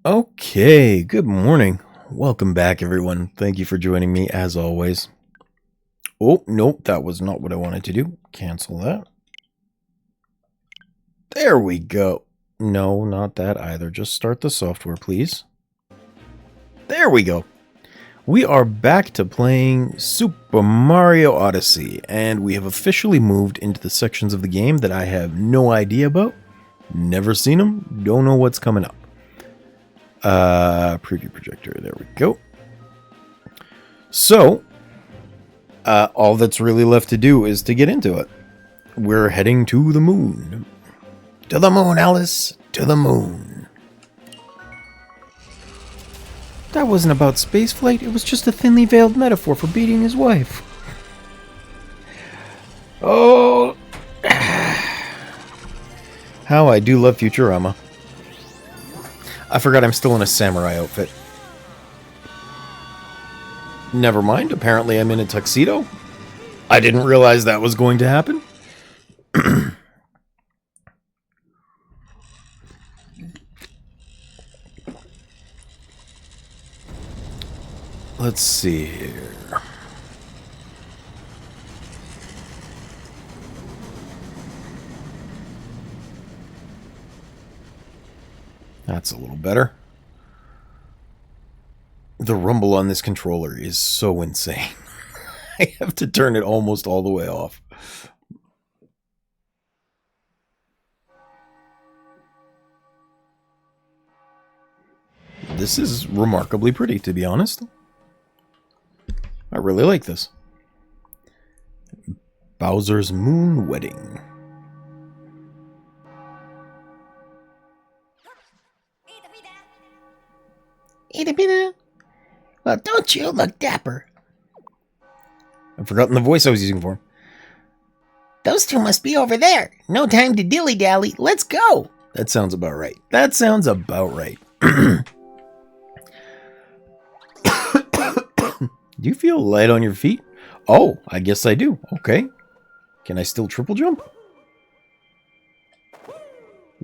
Okay, good morning. Welcome back, everyone. Thank you for joining me, as always. Oh, nope, that was not what I wanted to do. Cancel that. There we go. No, not that either. Just start the software, please. There we go. We are back to playing Super Mario Odyssey, and we have officially moved into the sections of the game that I have no idea about. Never seen them. Don't know what's coming up. Preview projector, there we go. So, all that's really left to do is to get into it. We're heading to the moon. To the moon, Alice! To the moon. That wasn't about spaceflight, it was just a thinly veiled metaphor for beating his wife. Oh! How I do love Futurama. I forgot I'm still in a samurai outfit. Never mind, apparently I'm in a tuxedo. I didn't realize that was going to happen. Let's see here. That's a little better. The rumble on this controller is so insane. I have to turn it almost all the way off. This is remarkably pretty, to be honest. I really like this. Bowser's Moon Wedding. Well, don't you look dapper? I've forgotten the voice I was using for him. Those two must be over there. No time to dilly-dally. Let's go. That sounds about right. That sounds about right. Do you feel light on your feet? Oh, I guess I do. Okay. Can I still triple jump?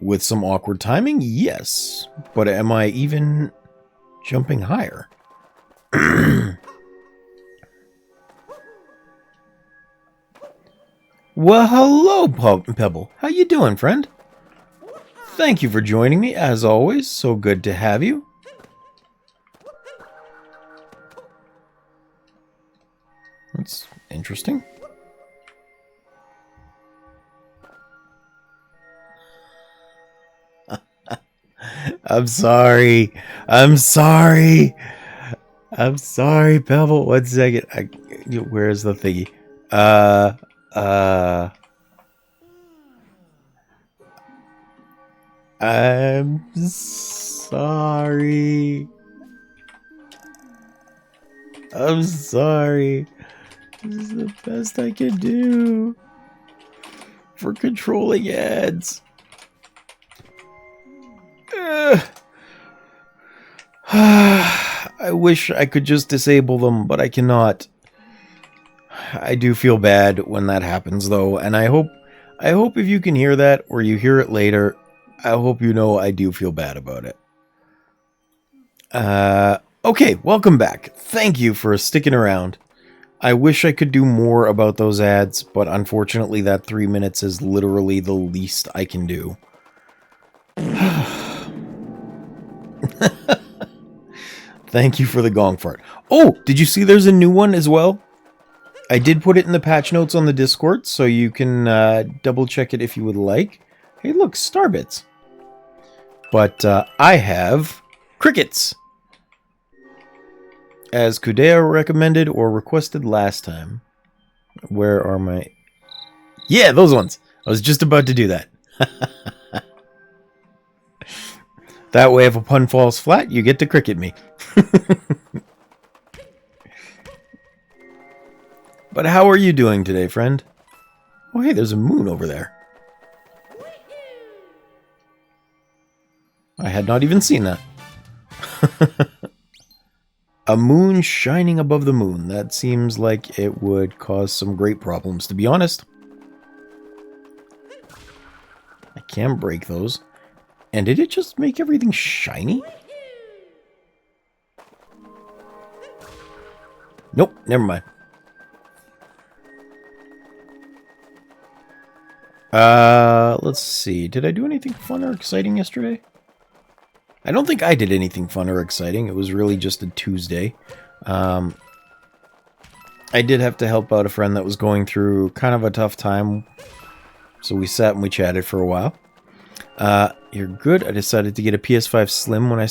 With some awkward timing? Yes. But am I even jumping higher? Well, hello, Pebble. How you doing, friend? Thank you for joining me, as always. So good to have you. That's interesting. I'm sorry. I'm sorry. I'm sorry, Pebble. 1 second. Where's the thingy? I'm sorry. I'm sorry. This is the best I can do for controlling ads. I wish I could just disable them, but I cannot. I do feel bad when that happens, though, and I hope if you can hear that or you hear it later, I hope you know I do feel bad about it. Okay, welcome back. Thank you for sticking around. I wish I could do more about those ads, but unfortunately that 3 minutes is literally the least I can do. Thank you for the gong fart. Oh, did you see there's a new one as well? I did put it in the patch notes on the Discord, so you can double check it if you would like. Hey, look, Starbits. But I have crickets, as Kudea recommended or requested last time. Where are my... Yeah, those ones. I was just about to do that. That way, if a pun falls flat, you get to cricket me. But how are you doing today, friend? Oh, hey, there's a moon over there. I had not even seen that. A moon shining above the moon. That seems like it would cause some great problems, to be honest. I can break those. And did it just make everything shiny? Nope, never mind. Let's see. Did I do anything fun or exciting yesterday? I don't think I did anything fun or exciting. It was really just a Tuesday. I did have to help out a friend that was going through kind of a tough time. So we sat and we chatted for a while. You're good. I decided to get a PS5 Slim when I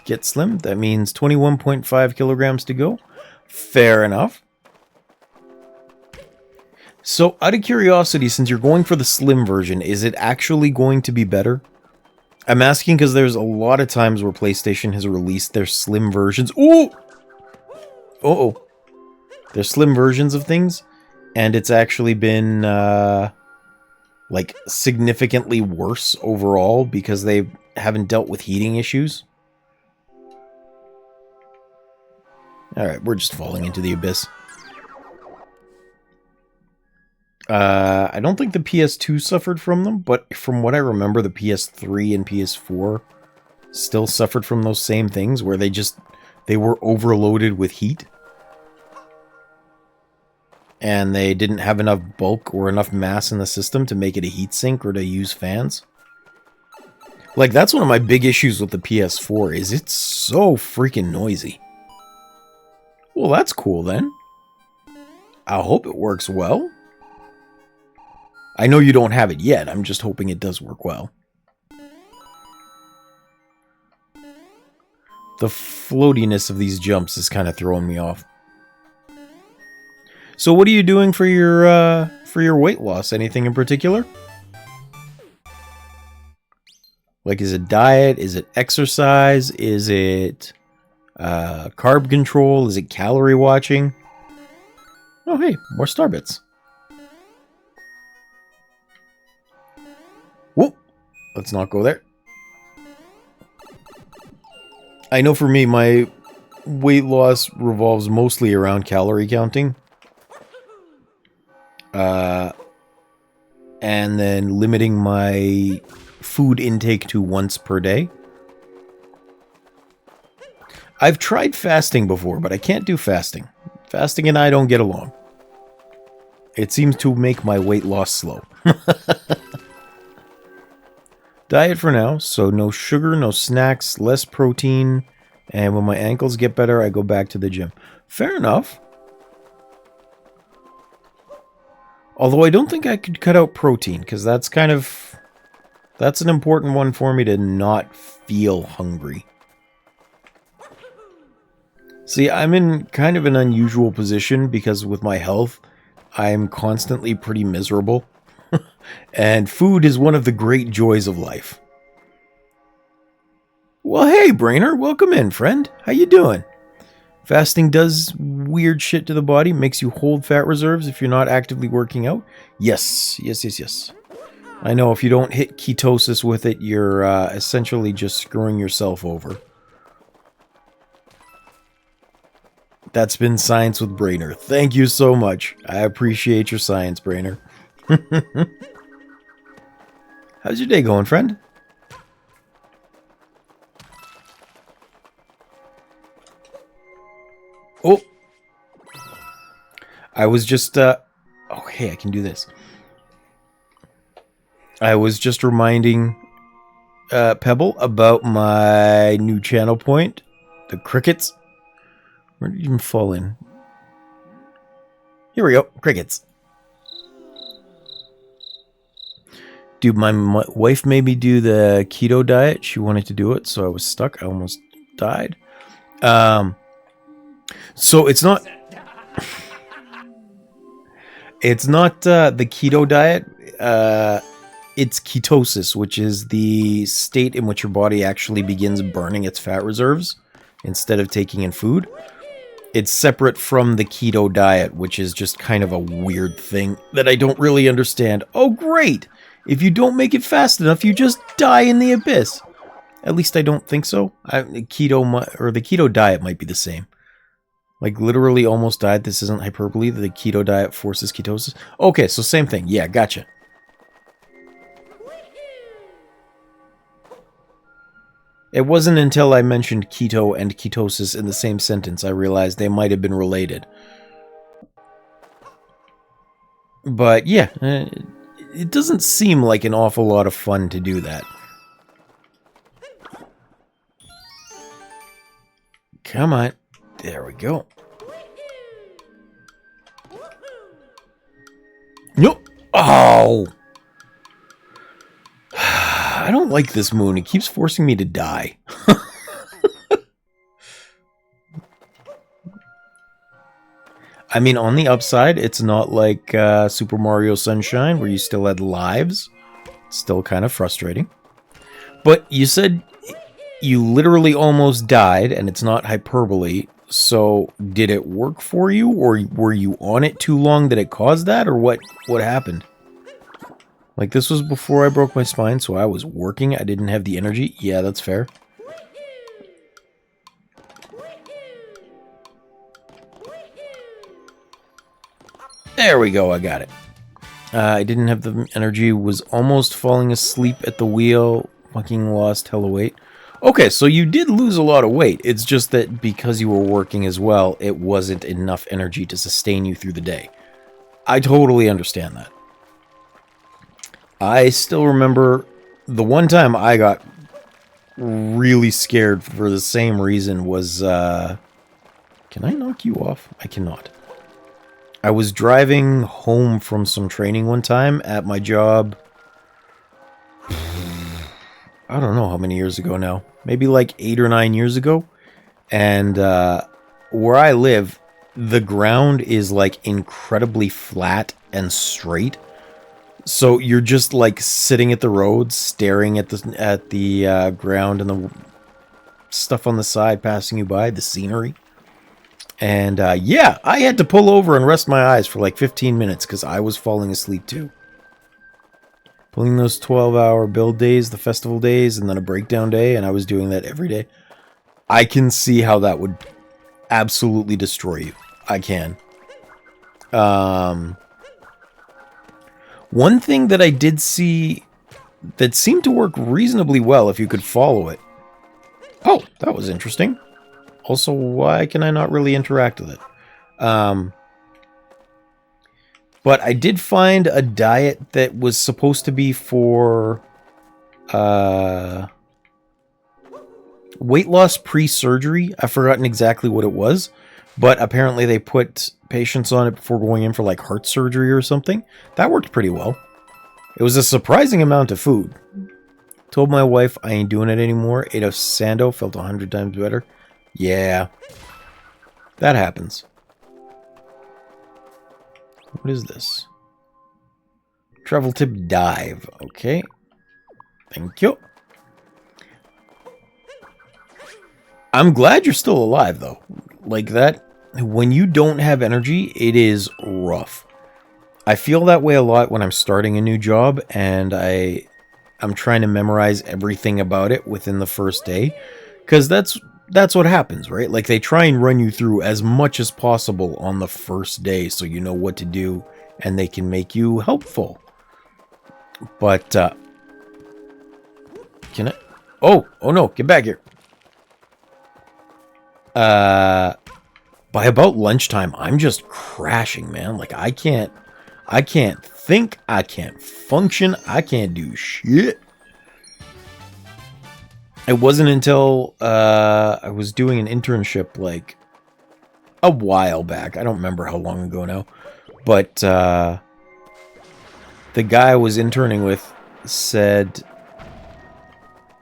get Slim. That means 21.5 kilograms to go. Fair enough. So, out of curiosity, since you're going for the Slim version, is it actually going to be better? I'm asking because there's a lot of times where PlayStation has released their Slim versions. Ooh! Uh-oh. Their Slim versions of things, and it's actually been, like, significantly worse overall because they haven't dealt with heating issues. Alright, we're just falling into the abyss. I don't think the PS2 suffered from them, but from what I remember, the PS3 and PS4 still suffered from those same things where they were overloaded with heat. And they didn't have enough bulk or enough mass in the system to make it a heatsink or to use fans. Like, that's one of my big issues with the PS4, is it's so freaking noisy. Well, that's cool then. I hope it works well. I know you don't have it yet, I'm just hoping it does work well. The floatiness of these jumps is kind of throwing me off. So what are you doing for your weight loss? Anything in particular? Like, is it diet? Is it exercise? Is it carb control? Is it calorie watching? Oh, hey, more star bits. Whoop! Let's not go there. I know for me, my weight loss revolves mostly around calorie counting. And then limiting my food intake to once per day. I've tried fasting before, but I can't do fasting. Fasting and I don't get along. It seems to make my weight loss slow. Diet for now, so no sugar, no snacks, less protein, and when my ankles get better, I go back to the gym. Fair enough. Although I don't think I could cut out protein, because that's an important one for me to not feel hungry. See, I'm in kind of an unusual position, because with my health, I'm constantly pretty miserable. And food is one of the great joys of life. Well, hey, Brainer, welcome in, friend. How you doing? Fasting does weird shit to the body, makes you hold fat reserves if you're not actively working out. Yes. I know if you don't hit ketosis with it, you're essentially just screwing yourself over. That's been Science with Brainer. Thank you so much. I appreciate your science, Brainer. How's your day going, friend? Oh! I was just, oh, hey, I can do this. I was just reminding Pebble about my new channel point, the crickets. Where did you even fall in? Here we go, crickets. Dude, my wife made me do the keto diet. She wanted to do it, so I was stuck. I almost died. So it's not... It's not the keto diet. It's ketosis, which is the state in which your body actually begins burning its fat reserves instead of taking in food. It's separate from the keto diet, which is just kind of a weird thing that I don't really understand. Oh, great! If you don't make it fast enough, you just die in the abyss. At least I don't think so. The keto diet might be the same. Like, literally almost died. This isn't hyperbole. The keto diet forces ketosis. Okay, so same thing. Yeah, gotcha. It wasn't until I mentioned keto and ketosis in the same sentence I realized they might have been related. But yeah, it doesn't seem like an awful lot of fun to do that. Come on. There we go. Nope. Oh! I don't like this moon. It keeps forcing me to die. I mean, on the upside, it's not like Super Mario Sunshine, where you still had lives. It's still kind of frustrating. But you said you literally almost died, and it's not hyperbole. So, did it work for you, or were you on it too long that it caused that, or what happened? Like, this was before I broke my spine, so I was working. I didn't have the energy. Yeah, that's fair. There we go, I got it. I didn't have the energy, was almost falling asleep at the wheel, fucking lost hella weight. Okay, so you did lose a lot of weight. It's just that because you were working as well, it wasn't enough energy to sustain you through the day. I totally understand that. I still remember the one time I got really scared for the same reason was, can I knock you off? I cannot. I was driving home from some training one time at my job. I don't know how many years ago now. Maybe like 8 or 9 years ago. And where I live, the ground is like incredibly flat and straight. So you're just like sitting at the road, staring at the ground and the stuff on the side passing you by, the scenery. And yeah, I had to pull over and rest my eyes for like 15 minutes because I was falling asleep too. Pulling those 12-hour build days, the festival days, and then a breakdown day, and I was doing that every day. I can see how that would absolutely destroy you. I can. One thing that I did see that seemed to work reasonably well if you could follow it. Oh, that was interesting. Also, why can I not really interact with it? But I did find a diet that was supposed to be for weight loss pre-surgery. I've forgotten exactly what it was, but apparently they put patients on it before going in for like heart surgery or something. That worked pretty well. It was a surprising amount of food. Told my wife I ain't doing it anymore. Ate a Sando, felt 100 times better. Yeah. That happens. What is this? Travel tip dive. Okay. Thank you. I'm glad you're still alive, though. Like that, when you don't have energy, it is rough. I feel that way a lot when I'm starting a new job, and I'm trying to memorize everything about it within the first day. Because that's what happens, right? Like, they try and run you through as much as possible on the first day so you know what to do and they can make you helpful. But, can I? Oh no, get back here. By about lunchtime, I'm just crashing, man. Like, I can't think, I can't function, I can't do shit. It wasn't until I was doing an internship like a while back. I don't remember how long ago now. But the guy I was interning with said,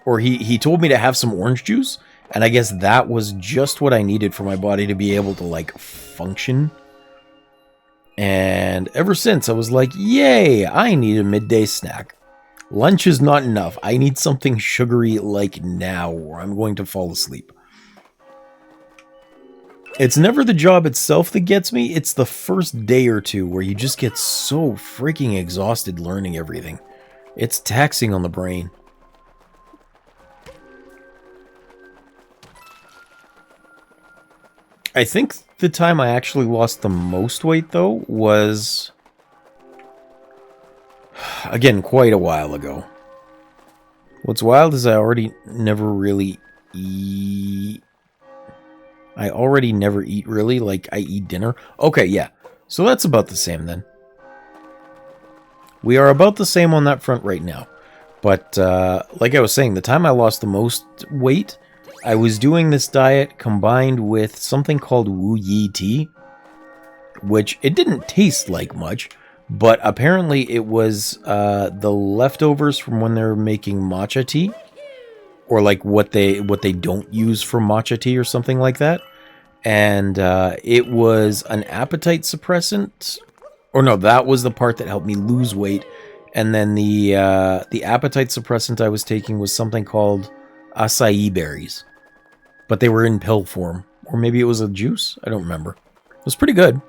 or he told me to have some orange juice. And I guess that was just what I needed for my body to be able to like function. And ever since I was like, yay, I need a midday snack. Lunch is not enough. I need something sugary like now, or I'm going to fall asleep. It's never the job itself that gets me. It's the first day or two where you just get so freaking exhausted learning everything. It's taxing on the brain. I think the time I actually lost the most weight, though, was, again, quite a while ago. What's wild is I already never really eat. I already never eat really, like I eat dinner. Okay, yeah. So that's about the same then. We are about the same on that front right now. But like I was saying, the time I lost the most weight, I was doing this diet combined with something called Wu Yi tea, which it didn't taste like much, but apparently it was the leftovers from when they're making matcha tea, or like what they don't use for matcha tea or something like that. And it was an appetite suppressant, or no, that was the part that helped me lose weight. And then the appetite suppressant I was taking was something called acai berries, but they were in pill form, or maybe it was a juice. I don't remember. It was pretty good.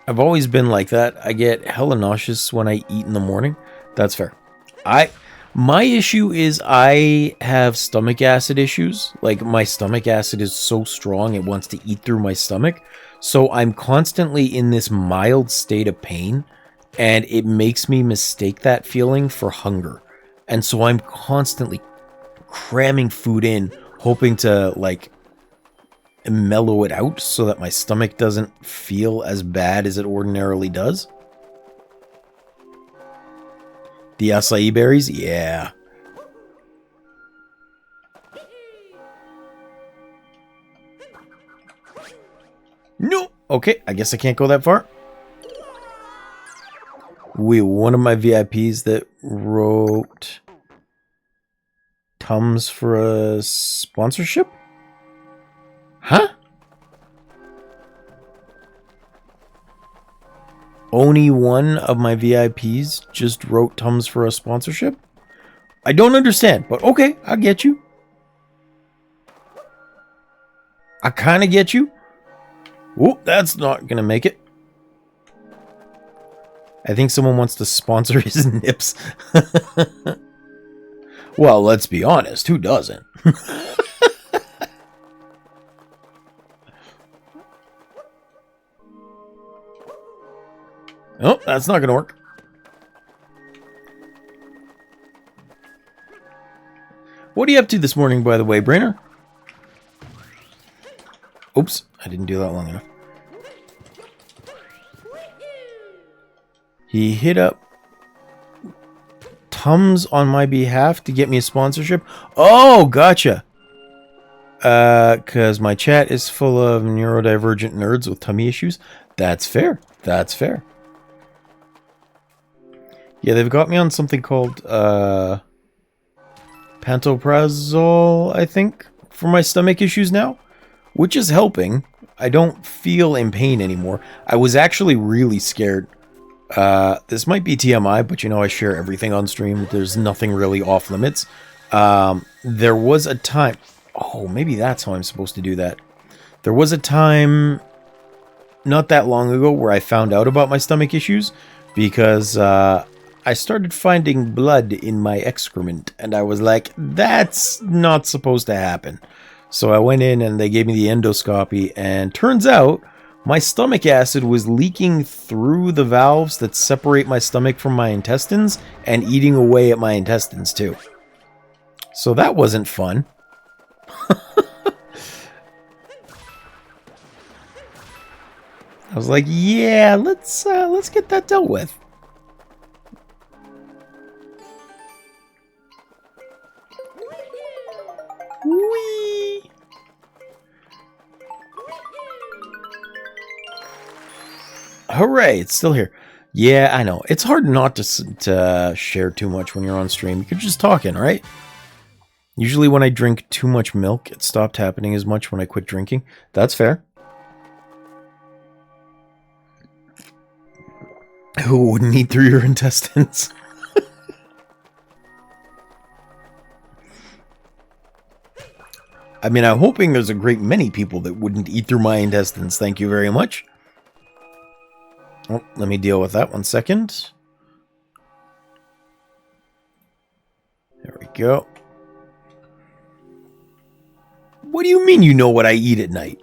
I've always been like that. I get hella nauseous when I eat in the morning. That's fair. My issue is I have stomach acid issues. Like, my stomach acid is so strong it wants to eat through my stomach. So I'm constantly in this mild state of pain, and it makes me mistake that feeling for hunger. And so I'm constantly cramming food in, hoping to, like, mellow it out so that my stomach doesn't feel as bad as it ordinarily does. The acai berries? Yeah. No! Okay, I guess I can't go that far. One of my VIPs that wrote Tums for a sponsorship? Huh? Only one of my VIPs just wrote Tums for a sponsorship? I don't understand, but okay, I get you. I kind of get you. Oh, that's not going to make it. I think someone wants to sponsor his nips. Well, let's be honest, who doesn't? Oh, that's not going to work. What are you up to this morning, by the way, Brainer? Oops, I didn't do that long enough. He hit up Tums on my behalf to get me a sponsorship. Oh, gotcha. Because my chat is full of neurodivergent nerds with tummy issues. That's fair. That's fair. Yeah, they've got me on something called pantoprazole, I think, for my stomach issues now, which is helping. I don't feel in pain anymore. I was actually really scared. This might be TMI, but you know I share everything on stream. There's nothing really off limits. There was a time... Oh, maybe that's how I'm supposed to do that. There was a time not that long ago where I found out about my stomach issues because I started finding blood in my excrement, and I was like, that's not supposed to happen. So I went in and they gave me the endoscopy, and turns out my stomach acid was leaking through the valves that separate my stomach from my intestines and eating away at my intestines too. So that wasn't fun. I was like, yeah, let's get that dealt with. Whee! Hooray, it's still here. Yeah, I know. It's hard not to share too much when you're on stream. You're just talking, right? Usually when I drink too much milk, it stopped happening as much when I quit drinking. That's fair. Who wouldn't eat through your intestines? I mean, I'm hoping there's a great many people that wouldn't eat through my intestines. Thank you very much. Oh, let me deal with that 1 second. There we go. What do you mean you know what I eat at night?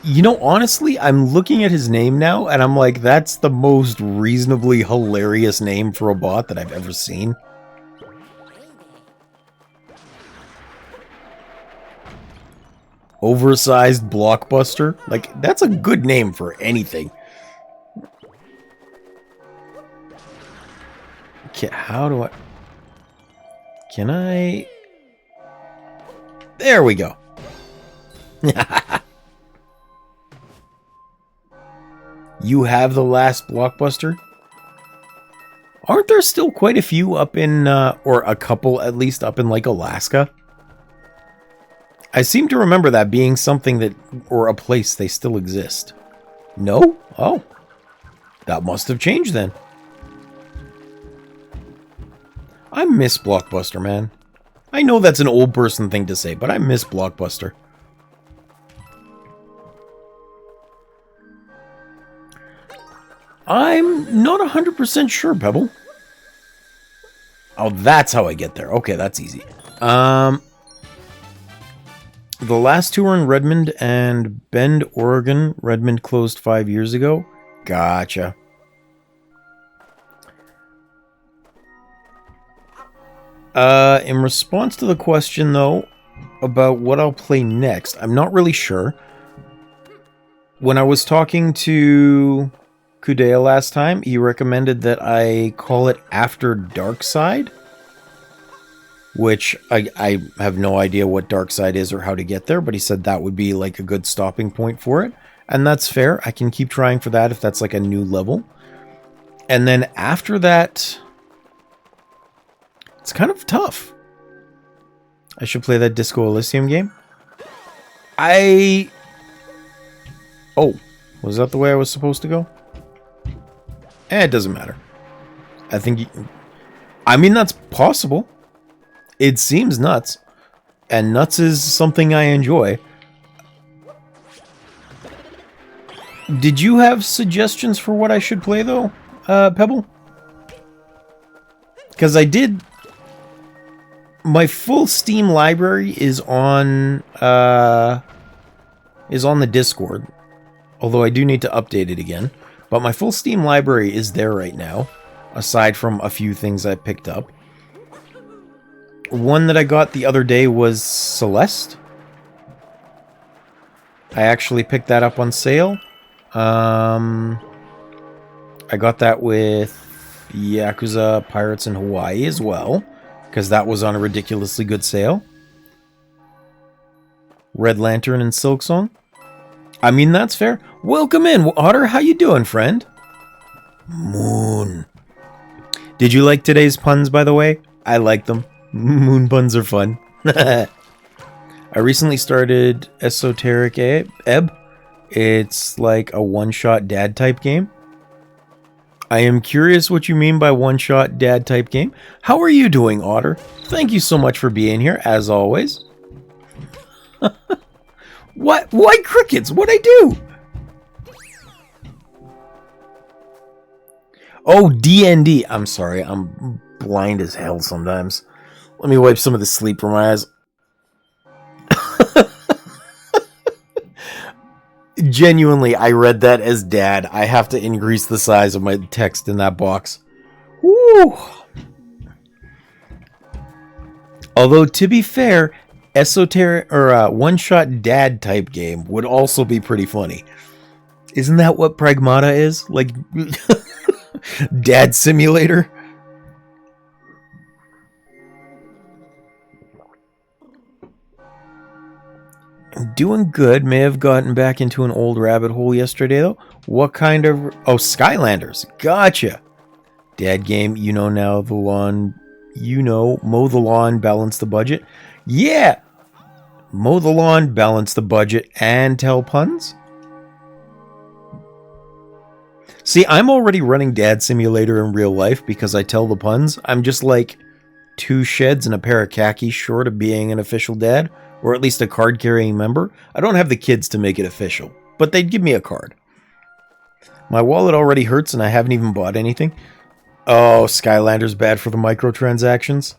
You know, honestly, I'm looking at his name now, and I'm like, that's the most reasonably hilarious name for a bot that I've ever seen. Oversized blockbuster. Like, that's a good name for anything. Okay, how do I... Can I... There we go. You have the last blockbuster? Aren't there still quite a few up in, or a couple at least up in, like, Alaska? I seem to remember that being something that, or a place they still exist. No? Oh. That must have changed then. I miss Blockbuster, man. I know that's an old person thing to say, but I miss Blockbuster. I'm not 100% sure, Pebble. Oh, that's how I get there. Okay, that's easy. The last two were in Redmond and Bend, Oregon. Redmond closed 5 years ago. Gotcha. In response to the question, though, about what I'll play next, I'm not really sure. When I was talking to Kudea last time, he recommended that I call it After Dark Side, which I have no idea what Dark Side is or how to get there, but he said that would be like a good stopping point for it, and that's fair. I can keep trying for that if that's like a new level. And then after that, it's kind of tough. I should play that Disco Elysium game. Oh, was that the way I was supposed to go? It doesn't matter. I think... I mean, that's possible. It seems nuts. And nuts is something I enjoy. Did you have suggestions for what I should play, though, Pebble? Because I did... My full Steam library is on the Discord. Although I do need to update it again. But my full Steam library is there right now, aside from a few things I picked up. One that I got the other day was Celeste. I actually picked that up on sale. I got that with Yakuza Pirates in Hawaii as well, because that was on a ridiculously good sale. Red Lantern and Silksong. I mean, that's fair. Welcome in, Otter. How you doing, friend? Moon. Did you like today's puns, by the way? I like them. Moon puns are fun. I recently started Esoteric Ebb. It's like a one-shot dad type game. I am curious what you mean by one-shot dad type game. How are you doing, Otter? Thank you so much for being here, as always. What? Why crickets? What'd I do? Oh, D&D. I'm sorry. I'm blind as hell sometimes. Let me wipe some of the sleep from my eyes. Genuinely, I read that as dad. I have to increase the size of my text in that box. Woo! Although, to be fair, esoteric or one-shot dad type game would also be pretty funny. Isn't that what Pragmata is? Like, dad simulator? I'm doing good. May have gotten back into an old rabbit hole yesterday, though. What kind of... Oh, Skylanders. Gotcha. Dad game, you know now the lawn... You know, mow the lawn, balance the budget. Yeah! Mow the lawn, balance the budget, and tell puns? See, I'm already running Dad Simulator in real life because I tell the puns. I'm just like 2 sheds and a pair of khakis short of being an official dad, or at least a card-carrying member. I don't have the kids to make it official, but they'd give me a card. My wallet already hurts and I haven't even bought anything. Oh, Skylander's bad for the microtransactions.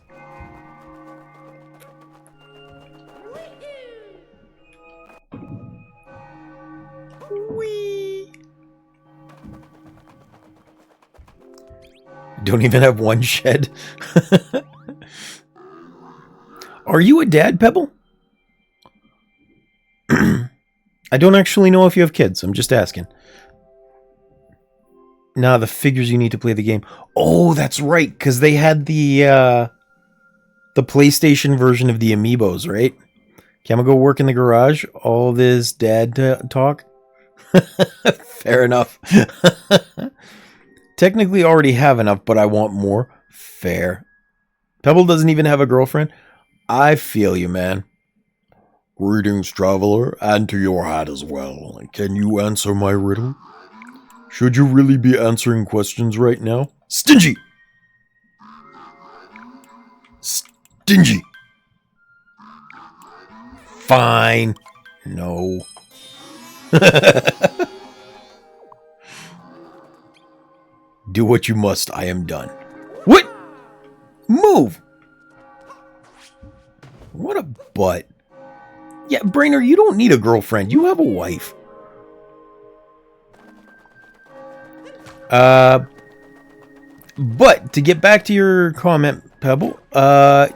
don't even have one shed. Are you a dad, Pebble? I don't actually know if you have kids. I'm just asking. Nah, the figures you need to play the game. Oh, that's right, because they had the PlayStation version of the Amiibos, right? Okay, I'm gonna go work in the garage. All this dad talk. Fair enough. Technically already have enough, but I want more. Fair. Pebble doesn't even have a girlfriend. I feel you, man. Greetings, traveler, and to your hat as well. Can you answer my riddle? Should you really be answering questions right now? Stingy! Stingy! Fine. No. Do what you must. I am done. What? Move! What a butt. Yeah, Brainer, you don't need a girlfriend. You have a wife. But to get back to your comment, Pebble, I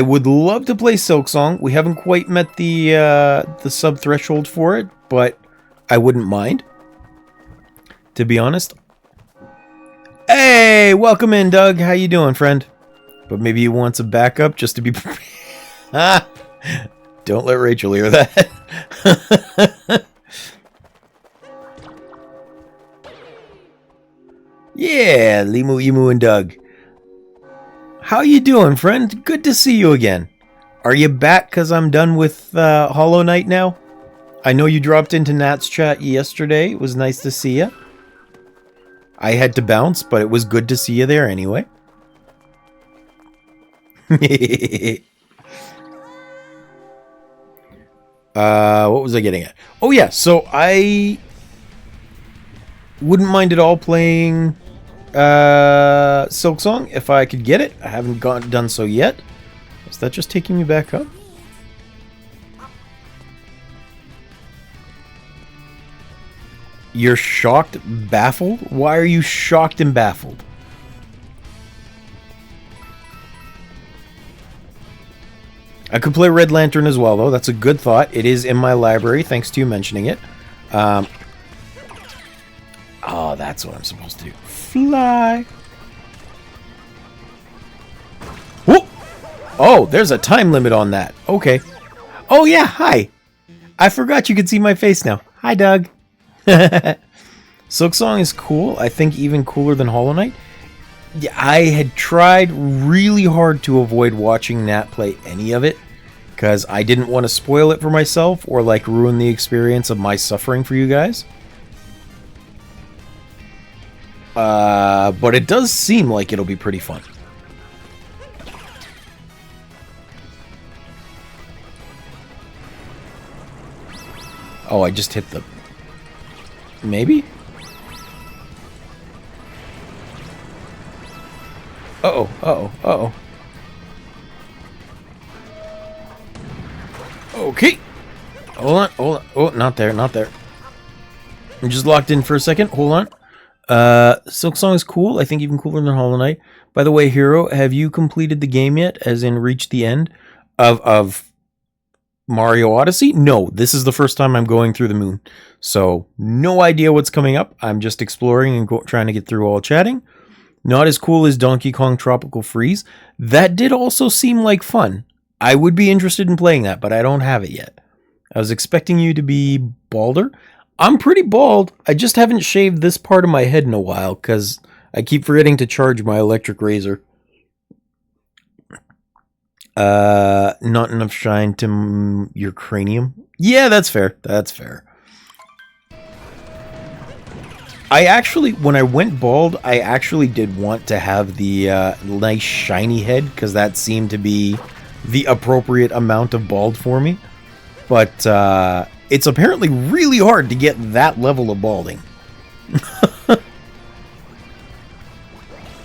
would love to play Silksong. We haven't quite met the sub threshold for it, but I wouldn't mind. To be honest. Hey, welcome in, Doug. How you doing, friend? But maybe he wants a backup just to be prepared. Ah, don't let Rachel hear that. Yeah, Limu, Emu, and Doug. How you doing, friend? Good to see you again. Are you back because I'm done with Hollow Knight now? I know you dropped into Nat's chat yesterday. It was nice to see you. I had to bounce, but it was good to see you there anyway. What was I getting at? Oh yeah, so I wouldn't mind at all playing Silksong if I could get it. I haven't done so yet. Is that just taking me back up? You're shocked, baffled? Why are you shocked and baffled? I could play Red Lantern as well, though. That's a good thought. It is in my library, thanks to you mentioning it. Oh, that's what I'm supposed to do. Fly. Whoop! Oh, there's a time limit on that. Okay. Oh, yeah, hi. I forgot you could see my face now. Hi, Doug. Silksong is cool. I think even cooler than Hollow Knight. Yeah, I had tried really hard to avoid watching Nat play any of it because I didn't want to spoil it for myself or like ruin the experience of my suffering for you guys. But it does seem like it'll be pretty fun. Oh, I just hit the... Maybe? Uh-oh, uh-oh, uh-oh. Okay. Hold on, hold on. Oh, not there, not there. I'm just locked in for a second. Hold on. Silksong is cool. I think even cooler than Hollow Knight. By the way, Hero, have you completed the game yet? As in reached the end of Mario Odyssey? No, this is the first time I'm going through the moon. So, no idea what's coming up. I'm just exploring and trying to get through all chatting. Not as cool as Donkey Kong Tropical Freeze. That did also seem like fun. I would be interested in playing that, but I don't have it yet. I was expecting you to be balder. I'm pretty bald. I just haven't shaved this part of my head in a while because I keep forgetting to charge my electric razor. Not enough shine to your cranium. Yeah, that's fair. That's fair. I actually, when I went bald, I actually did want to have the nice shiny head because that seemed to be the appropriate amount of bald for me. But it's apparently really hard to get that level of balding.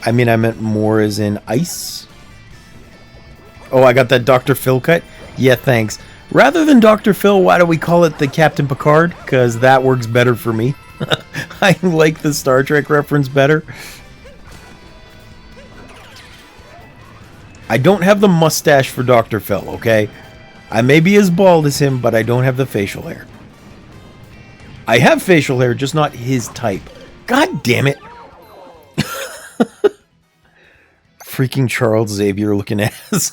I mean, I meant more as in ice. Oh, I got that Dr. Phil cut? Yeah, thanks. Rather than Dr. Phil, why do we call it the Captain Picard? Because that works better for me. I like the Star Trek reference better. I don't have the mustache for Dr. Phil, okay? I may be as bald as him, but I don't have the facial hair. I have facial hair, just not his type. God damn it. Freaking Charles Xavier looking ass.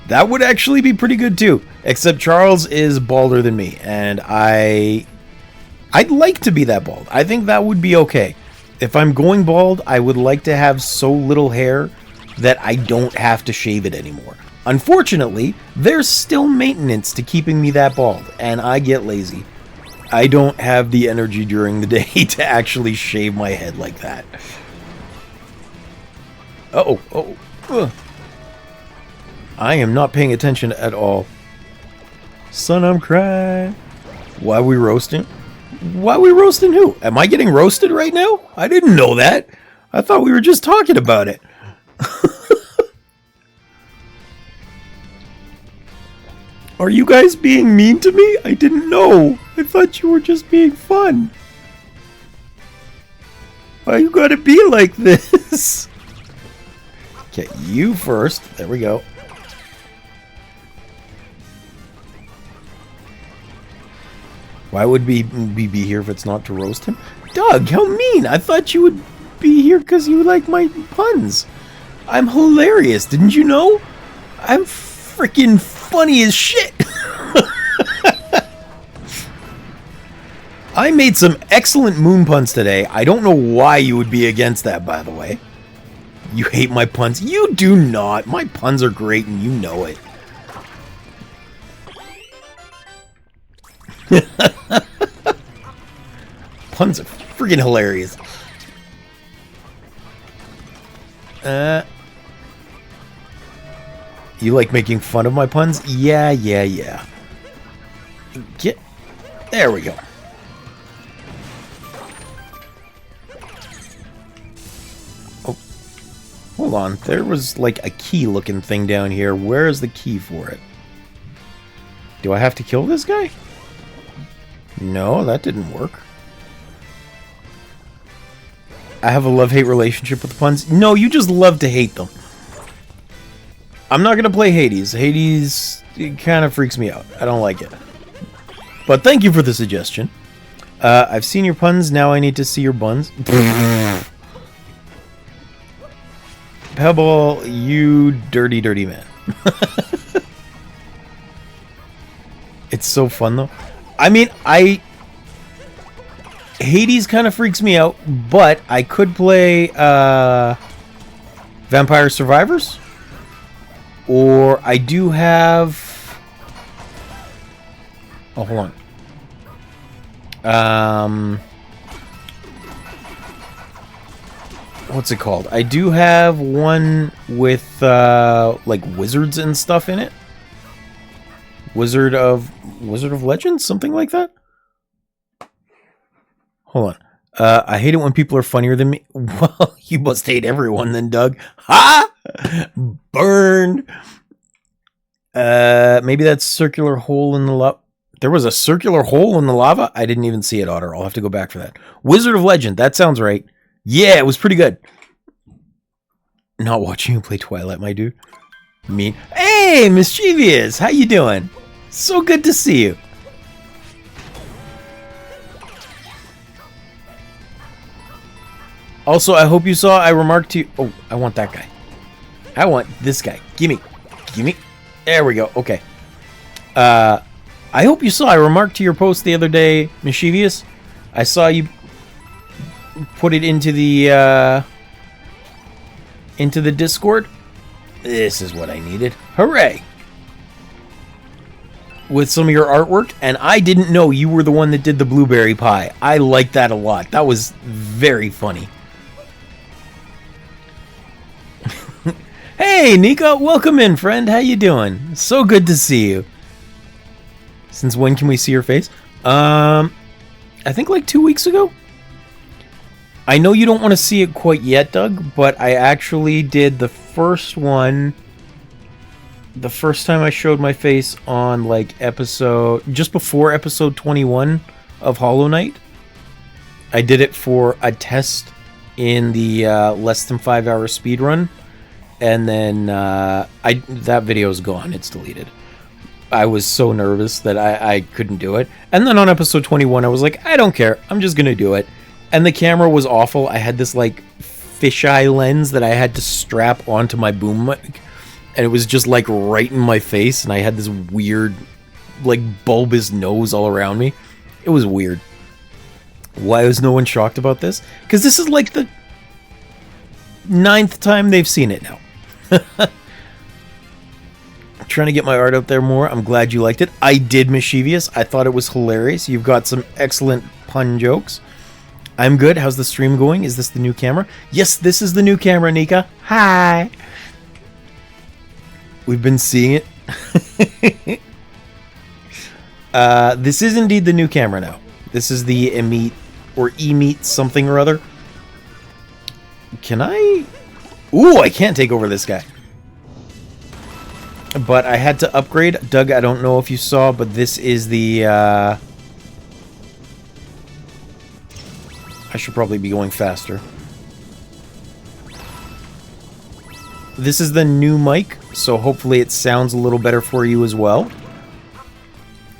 That would actually be pretty good too. Except Charles is balder than me, and I'd like to be that bald. I think that would be okay. If I'm going bald, I would like to have so little hair that I don't have to shave it anymore. Unfortunately, there's still maintenance to keeping me that bald, and I get lazy. I don't have the energy during the day to actually shave my head like that. Uh-oh. I am not paying attention at all. Son, I'm crying. Why are we roasting? Why are we roasting who? Am I getting roasted right now? I didn't know that. I thought we were just talking about it. Are you guys being mean to me? I didn't know. I thought you were just being fun. Why you gotta be like this? Okay, you first. There we go. Why would we be here if it's not to roast him? Doug, how mean! I thought you would be here because you like my puns. I'm hilarious, didn't you know? I'm freaking funny as shit. I made some excellent moon puns today. I don't know why you would be against that, by the way. You hate my puns. You do not. My puns are great and you know it. Puns are freaking hilarious. You like making fun of my puns? Yeah. There we go. Oh, hold on. There was like a key looking thing down here. Where is the key for it? Do I have to kill this guy? No, that didn't work. I have a love-hate relationship with the puns. No, you just love to hate them. I'm not going to play Hades. Hades kind of freaks me out. I don't like it. But thank you for the suggestion. I've seen your puns. Now I need to see your buns. Pebble, you dirty, dirty man. It's so fun, though. I mean, Hades kind of freaks me out, but I could play Vampire Survivors. Or I do have... Oh, hold on. What's it called? I do have one with like wizards and stuff in it. Wizard of Legends, something like that. Hold on. I hate it when people are funnier than me. Well, you must hate everyone then, Doug. Ha! Burn! Maybe that's circular hole in the lava. There was a circular hole in the lava? I didn't even see it, Otter. I'll have to go back for that. Wizard of Legend. That sounds right. Yeah, it was pretty good. Not watching you play Twilight, my dude. Me. Hey, Mischievous! How you doing? So good to see you. Also, I hope you saw I remarked to you... Oh, I want that guy. I want this guy. Gimme. Gimme. There we go. Okay. I hope you saw I remarked to your post the other day, Mischievous. I saw you put it into the Discord. This is what I needed. Hooray! With some of your artwork, and I didn't know you were the one that did the blueberry pie. I like that a lot. That was very funny. Hey, Nico, welcome in, friend. How you doing? So good to see you. Since when can we see your face? I think like 2 weeks ago. I know you don't want to see it quite yet, Doug, but I actually did the first one. The first time I showed my face on like just before episode 21 of Hollow Knight. I did it for a test in the less than 5-hour speed run, and then that video is gone. It's deleted. I was so nervous that I couldn't do it. And then on episode 21, I was like, I don't care. I'm just gonna do it. And the camera was awful. I had this like fisheye lens that I had to strap onto my boom mic, and it was just like right in my face, and I had this weird like bulbous nose all around me. It was weird. Why was no one shocked about this? Because this is like the 9th time they've seen it now. I'm trying to get my art out there more. I'm glad you liked it. I did Mischievous. I thought it was hilarious. You've got some excellent pun jokes. I'm good. How's the stream going? Is this the new camera? Yes, this is the new camera, Nika. Hi. We've been seeing it. This is indeed the new camera now. This is the Emeet or Emeet something or other. Can I? Ooh, I can't take over this guy. But I had to upgrade. Doug, I don't know if you saw, but this is the... I should probably be going faster. This is the new mic, so hopefully it sounds a little better for you as well.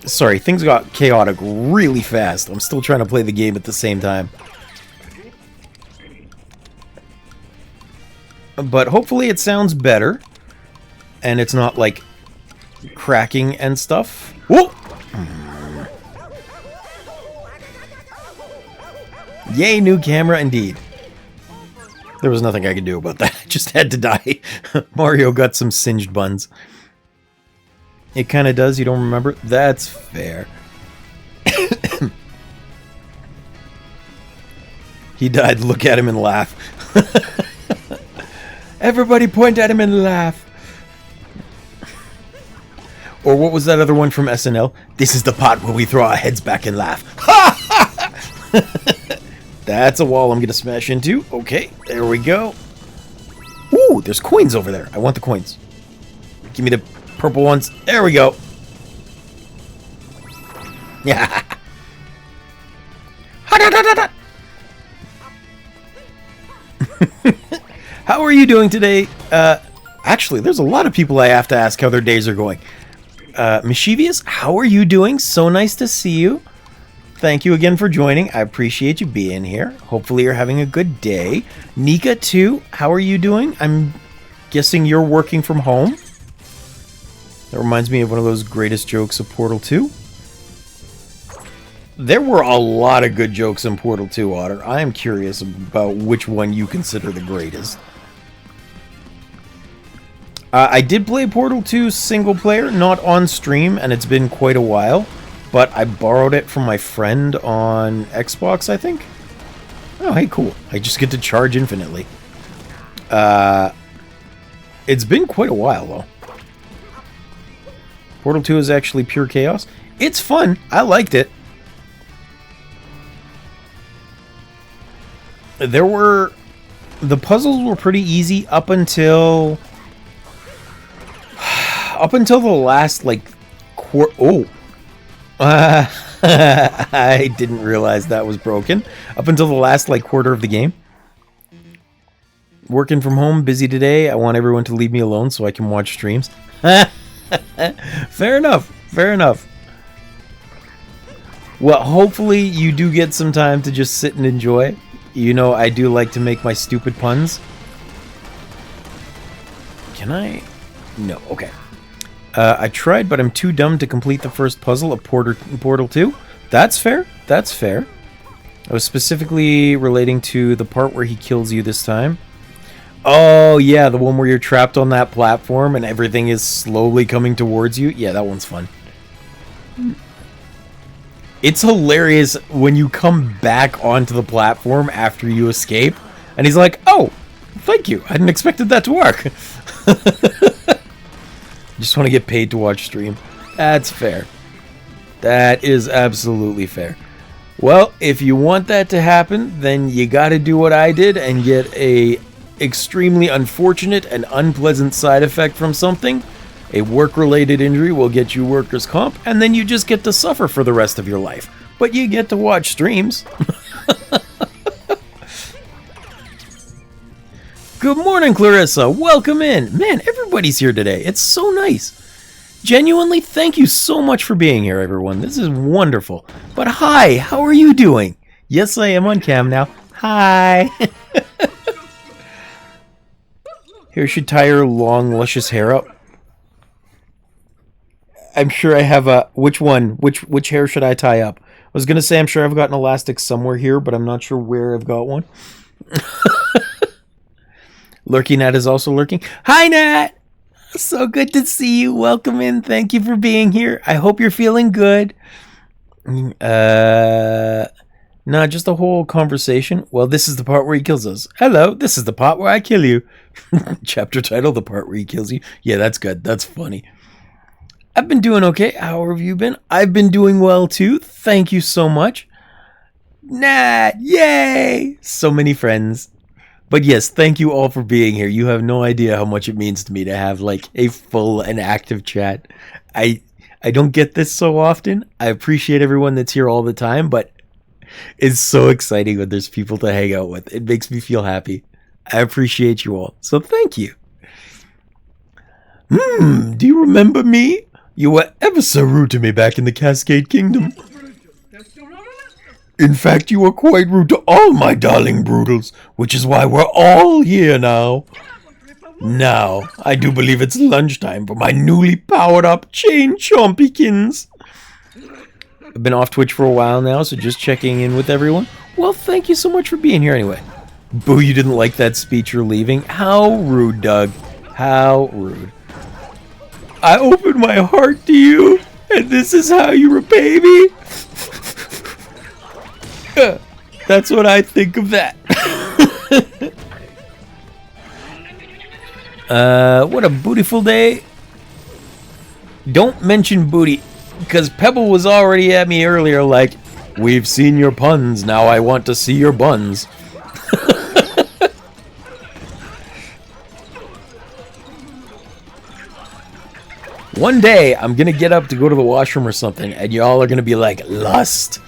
Sorry, things got chaotic really fast. I'm still trying to play the game at the same time. But hopefully it sounds better. And it's not, like, cracking and stuff. Whoa! Yay, new camera, indeed. There was nothing I could do about that. I just had to die. Mario got some singed buns. It kind of does. You don't remember? That's fair. He died. Look at him and laugh. Everybody point at him and laugh. Or what was that other one from SNL? This is the part where we throw our heads back and laugh. That's a wall I'm going to smash into. Okay, there we go. Ooh, there's coins over there. I want the coins. Give me the purple ones. There we go. Yeah. How are you doing today? Actually, there's a lot of people I have to ask how their days are going. Mischievous, how are you doing? So nice to see you. Thank you again for joining. I appreciate you being here. Hopefully you're having a good day. Nika, too, how are you doing? I'm guessing you're working from home. That reminds me of one of those greatest jokes of Portal 2. There were a lot of good jokes in Portal 2, Otter. I am curious about which one you consider the greatest. I did play Portal 2 single player, not on stream, and it's been quite a while. But I borrowed it from my friend on Xbox, I think. Oh, hey, cool. I just get to charge infinitely. It's been quite a while, though. Portal 2 is actually pure chaos. It's fun. I liked it. The puzzles were pretty easy up until the last, like, I didn't realize that was broken. Up until the last, like, quarter of the game. Working from home, busy today. I want everyone to leave me alone so I can watch streams. Fair enough. Fair enough. Well, hopefully you do get some time to just sit and enjoy. You know, I do like to make my stupid puns. Can I? No, okay. I tried, but I'm too dumb to complete the first puzzle of Portal 2. That's fair. That's fair. I was specifically relating to the part where he kills you this time. Oh, yeah, the one where you're trapped on that platform and everything is slowly coming towards you. Yeah, that one's fun. It's hilarious when you come back onto the platform after you escape. And he's like, oh, thank you. I hadn't expected that to work. Just want to get paid to watch stream. That's fair. That is absolutely fair. Well, if you want that to happen, then you got to do what I did and get a extremely unfortunate and unpleasant side effect from something. A work-related injury will get you workers' comp, and then you just get to suffer for the rest of your life. But you get to watch streams. Good morning, Clarissa. Welcome in. Man, everybody's here today. It's so nice. Genuinely, thank you so much for being here, everyone. This is wonderful. But hi, how are you doing? Yes, I am on cam now. Hi. Here, should tie her long, luscious hair up. I'm sure I have a... Which one? Which hair should I tie up? I was going to say I'm sure I've got an elastic somewhere here, but I'm not sure where I've got one. Lurky Nat is also lurking. Hi, Nat! So good to see you. Welcome in. Thank you for being here. I hope you're feeling good. Nah, just a whole conversation. Well, this is the part where he kills us. Hello, this is the part where I kill you. Chapter title, the part where he kills you. Yeah, that's good. That's funny. I've been doing okay. How have you been? I've been doing well, too. Thank you so much. Nat, yay! So many friends. But yes, thank you all for being here. You have no idea how much it means to me to have like a full and active chat. I don't get this so often. I appreciate everyone that's here all the time, but it's so exciting when there's people to hang out with. It makes me feel happy. I appreciate you all. So thank you. Do you remember me? You were ever so rude to me back in the Cascade Kingdom. In fact, you were quite rude to all my darling Broodals, which is why we're all here now. Now, I do believe it's lunchtime for my newly powered-up Chain Chompykins. I've been off Twitch for a while now, so just checking in with everyone. Well, thank you so much for being here anyway. Boo, you didn't like that speech you're leaving? How rude, Doug. How rude. I opened my heart to you, and this is how you repay me? That's what I think of that. What a bootiful day. Don't mention booty, because Pebble was already at me earlier like, we've seen your puns, now I want to see your buns. One day, I'm gonna get up to go to the washroom or something, and y'all are gonna be like, lust.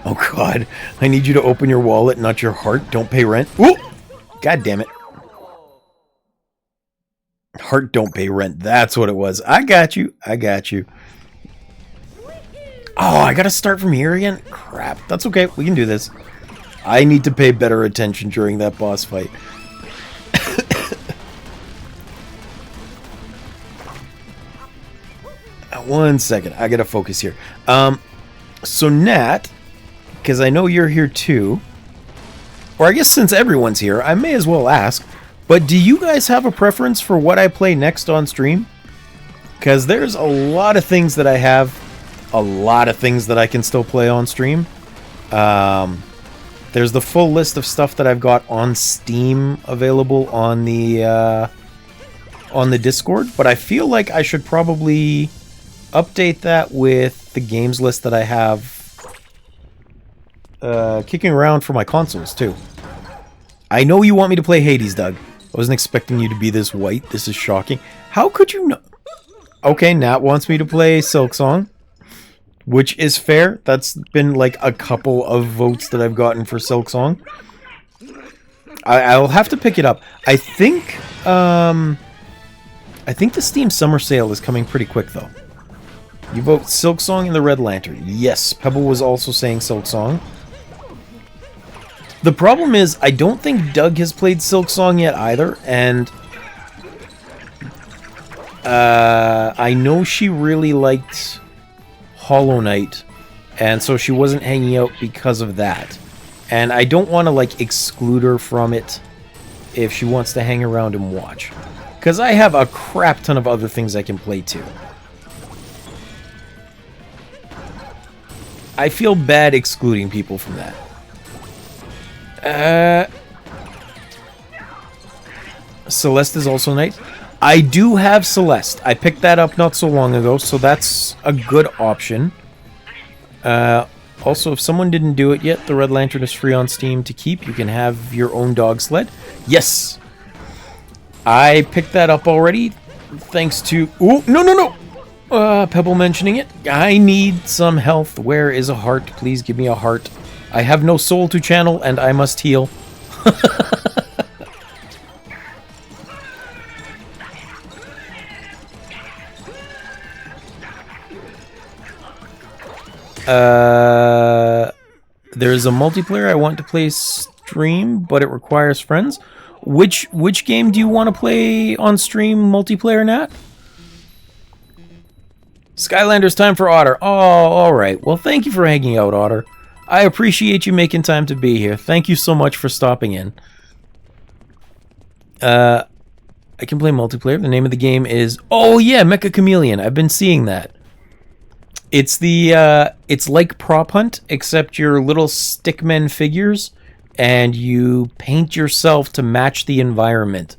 Oh god, I need you to open your wallet, not your heart. Don't pay rent. Ooh! God damn it. Heart don't pay rent. That's what it was. I got you. I got you. Oh, I gotta start from here again? Crap. That's okay. We can do this. I need to pay better attention during that boss fight. One second. I gotta focus here. So Nat... because I know you're here too, or I guess since everyone's here, I may as well ask, but do you guys have a preference for what I play next on stream? Because there's a lot of things that I have, a lot of things that I can still play on stream. There's the full list of stuff that I've got on Steam available on the Discord, but I feel like I should probably update that with the games list that I have kicking around for my consoles, too. I know you want me to play Hades, Doug. I wasn't expecting you to be this white. This is shocking. How could you know? Okay, Nat wants me to play Silksong, which is fair. That's been like a couple of votes that I've gotten for Silksong. I'll have to pick it up. I think the Steam Summer Sale is coming pretty quick, though. You vote Silksong and the Red Lantern. Yes, Pebble was also saying Silksong. The problem is, I don't think Doug has played Silksong yet either, and I know she really liked Hollow Knight, and so she wasn't hanging out because of that. And I don't want to, like, exclude her from it if she wants to hang around and watch. Because I have a crap ton of other things I can play too. I feel bad excluding people from that. Celeste is also nice. I do have Celeste. I picked that up not so long ago, so that's a good option. Also, if someone didn't do it yet, the Red Lantern is free on Steam to keep. You can have your own dog sled. Yes! I picked that up already, thanks to... Ooh, no, no, no! Pebble mentioning it. I need some health. Where is a heart? Please give me a heart. I have no soul to channel, and I must heal. There's a multiplayer I want to play stream, but it requires friends. Which game do you want to play on stream multiplayer, Nat? Skylander's time for Otter. Oh, alright. Well, thank you for hanging out, Otter. I appreciate you making time to be here. Thank you so much for stopping in. I can play multiplayer. The name of the game is... Oh, yeah, Mecha Chameleon. I've been seeing that. It's it's like Prop Hunt, except you're little stickmen figures, and you paint yourself to match the environment.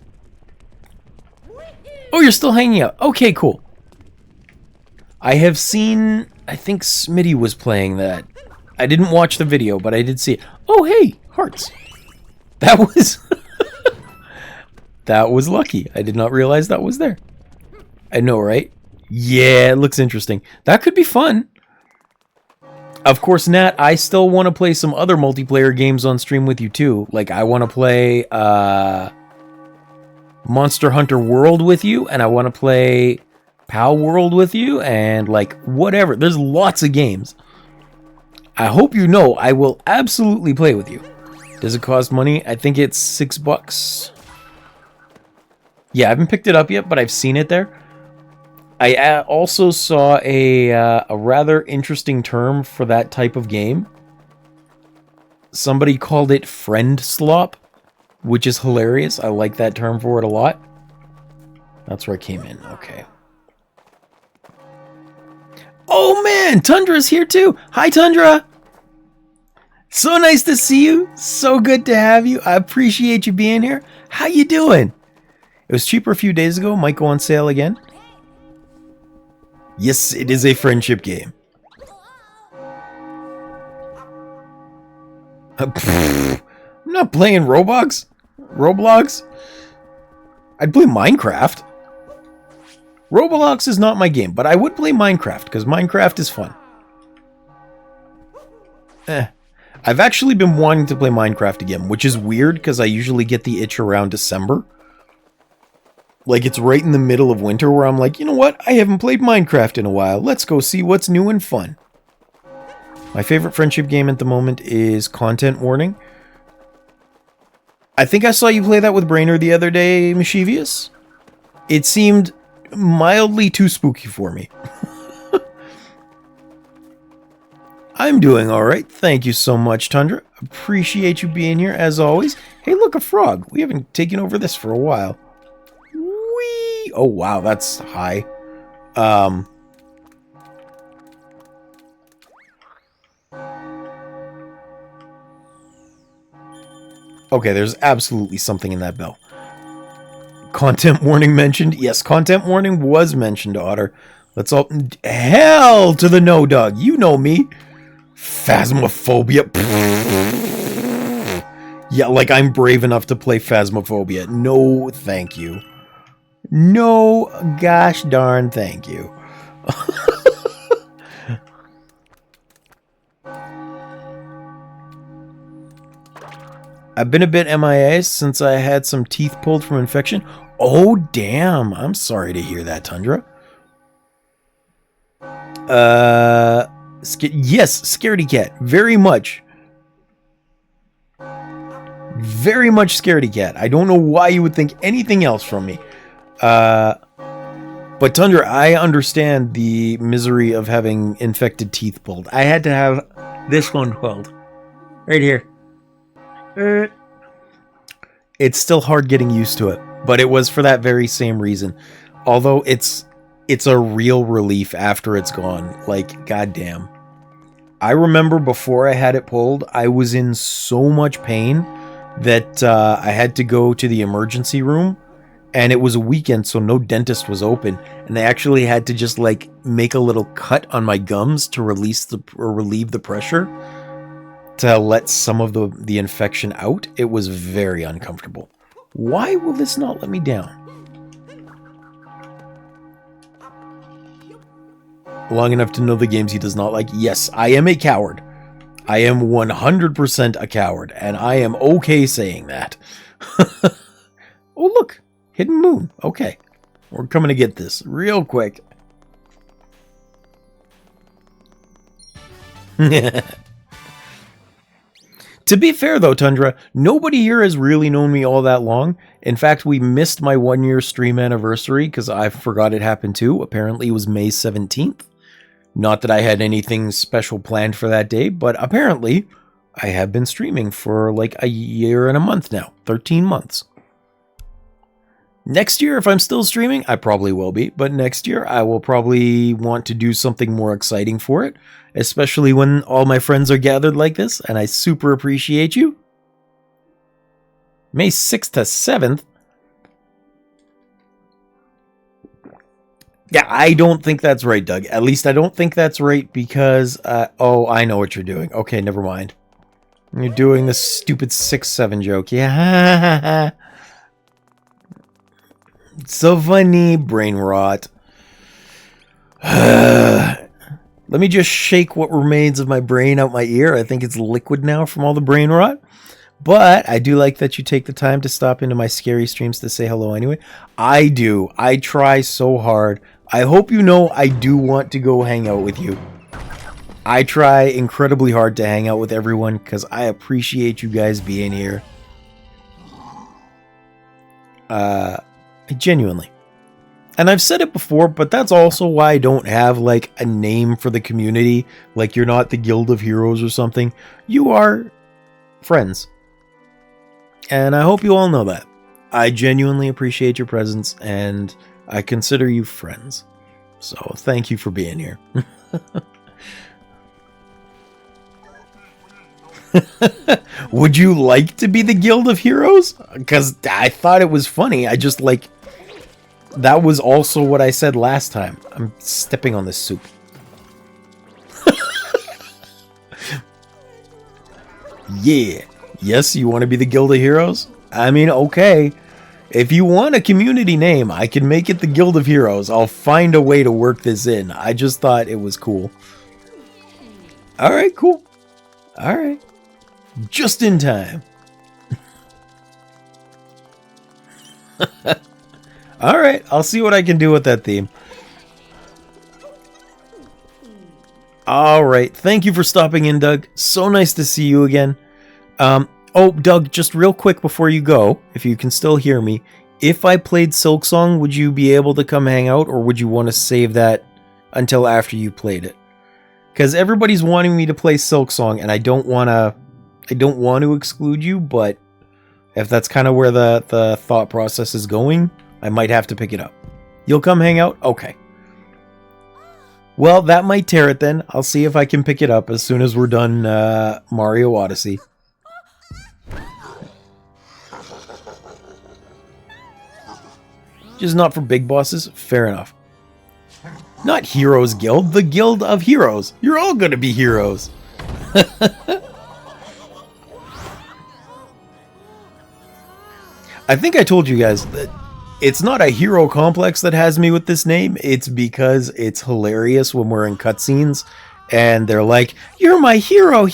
Oh, you're still hanging out. Okay, cool. I have seen... I think Smitty was playing that. I didn't watch the video, but I did see it. Oh, hey, hearts. That was... that was lucky. I did not realize that was there. I know, right? Yeah, it looks interesting. That could be fun. Of course, Nat, I still want to play some other multiplayer games on stream with you, too. Like, I want to play Monster Hunter World with you, and I want to play Pal World with you, and, like, whatever. There's lots of games. I hope you know I will absolutely play with you. Does it cost money? I think it's $6. Yeah, I haven't picked it up yet, but I've seen it there. I also saw a rather interesting term for that type of game. Somebody called it friend slop, which is hilarious. I like that term for it a lot. That's where I came in. Okay. Oh man, Tundra's here too. Hi, Tundra. So nice to see you. So good to have you. I appreciate you being here. How you doing? It was cheaper a few days ago. Might go on sale again. Yes, it is a friendship game. I'm not playing Roblox. I'd play Minecraft. Roblox is not my game, but I would play Minecraft because Minecraft is fun. I've actually been wanting to play Minecraft again, which is weird because I usually get the itch around December. Like, it's right in the middle of winter where I'm like, you know what? I haven't played Minecraft in a while. Let's go see what's new and fun. My favorite friendship game at the moment is Content Warning. I think I saw you play that with Brainer the other day, Mischievous. It seemed mildly too spooky for me. I'm doing alright. Thank you so much, Tundra. Appreciate you being here, as always. Hey, look, a frog. We haven't taken over this for a while. Whee! Oh, wow, that's high. Okay, there's absolutely something in that bell. Content warning mentioned? Yes, content warning was mentioned, Otter. Let's all... Hell to the no, dog. You know me. Phasmophobia. Yeah, like I'm brave enough to play Phasmophobia. No, thank you. No, gosh darn thank you. I've been a bit MIA since I had some teeth pulled from infection. Oh, damn. I'm sorry to hear that, Tundra. Yes, Scaredy Cat. Very much. Very much Scaredy Cat. I don't know why you would think anything else from me. But Tundra, I understand the misery of having infected teeth pulled. I had to have this one pulled. Right here. It's still hard getting used to it, but it was for that very same reason. Although it's a real relief after it's gone. Like, goddamn. I remember before I had it pulled, I was in so much pain that I had to go to the emergency room, and it was a weekend, so no dentist was open, and they actually had to just like make a little cut on my gums to relieve the pressure to let some of the infection out. It was very uncomfortable. Why will this not let me down? long enough to know the games he does not like. Yes, I am a coward. I am 100% a coward, and I am okay saying that. Oh, look. Hidden moon. Okay. We're coming to get this real quick. To be fair, though, Tundra, nobody here has really known me all that long. In fact, we missed my 1-year stream anniversary because I forgot it happened too. Apparently, it was May 17th. Not that I had anything special planned for that day, but apparently, I have been streaming for like a year and a month now. 13 months. Next year, if I'm still streaming, I probably will be. But next year, I will probably want to do something more exciting for it. Especially when all my friends are gathered like this. And I super appreciate you. May 6th to 7th. Yeah, I don't think that's right, Doug. At least I don't think that's right because... oh, I know what you're doing. Okay, never mind. You're doing this stupid 6-7 joke. Yeah. So funny, brain rot. Let me just shake what remains of my brain out my ear. I think it's liquid now from all the brain rot. But I do like that you take the time to stop into my scary streams to say hello anyway. I do. I try so hard. I hope you know I do want to go hang out with you. I try incredibly hard to hang out with everyone because I appreciate you guys being here. Genuinely. And I've said it before, but that's also why I don't have like a name for the community. Like you're not the Guild of Heroes or something. You are friends. And I hope you all know that. I genuinely appreciate your presence and I consider you friends. So thank you for being here. Would you like to be the Guild of Heroes? Because I thought it was funny. I just like... That was also what I said last time. I'm stepping on this soup. Yeah. Yes, you want to be the Guild of Heroes? I mean, okay. If you want a community name, I can make it the Guild of Heroes. I'll find a way to work this in. I just thought it was cool. Alright, cool. Alright. Just in time. Alright, I'll see what I can do with that theme. Alright, thank you for stopping in, Doug. So nice to see you again. Oh, Doug, just real quick before you go, if you can still hear me, if I played Silksong, would you be able to come hang out, or would you want to save that until after you played it? Because everybody's wanting me to play Silksong, and I don't want to exclude you, but if that's kind of where the thought process is going, I might have to pick it up. You'll come hang out? Okay. Well, that might tear it then. I'll see if I can pick it up as soon as we're done Mario Odyssey. Just not for big bosses? Fair enough. Not Heroes Guild, the Guild of Heroes. You're all gonna be heroes. I think I told you guys that it's not a hero complex that has me with this name. It's because it's hilarious when we're in cutscenes and they're like, "You're my hero."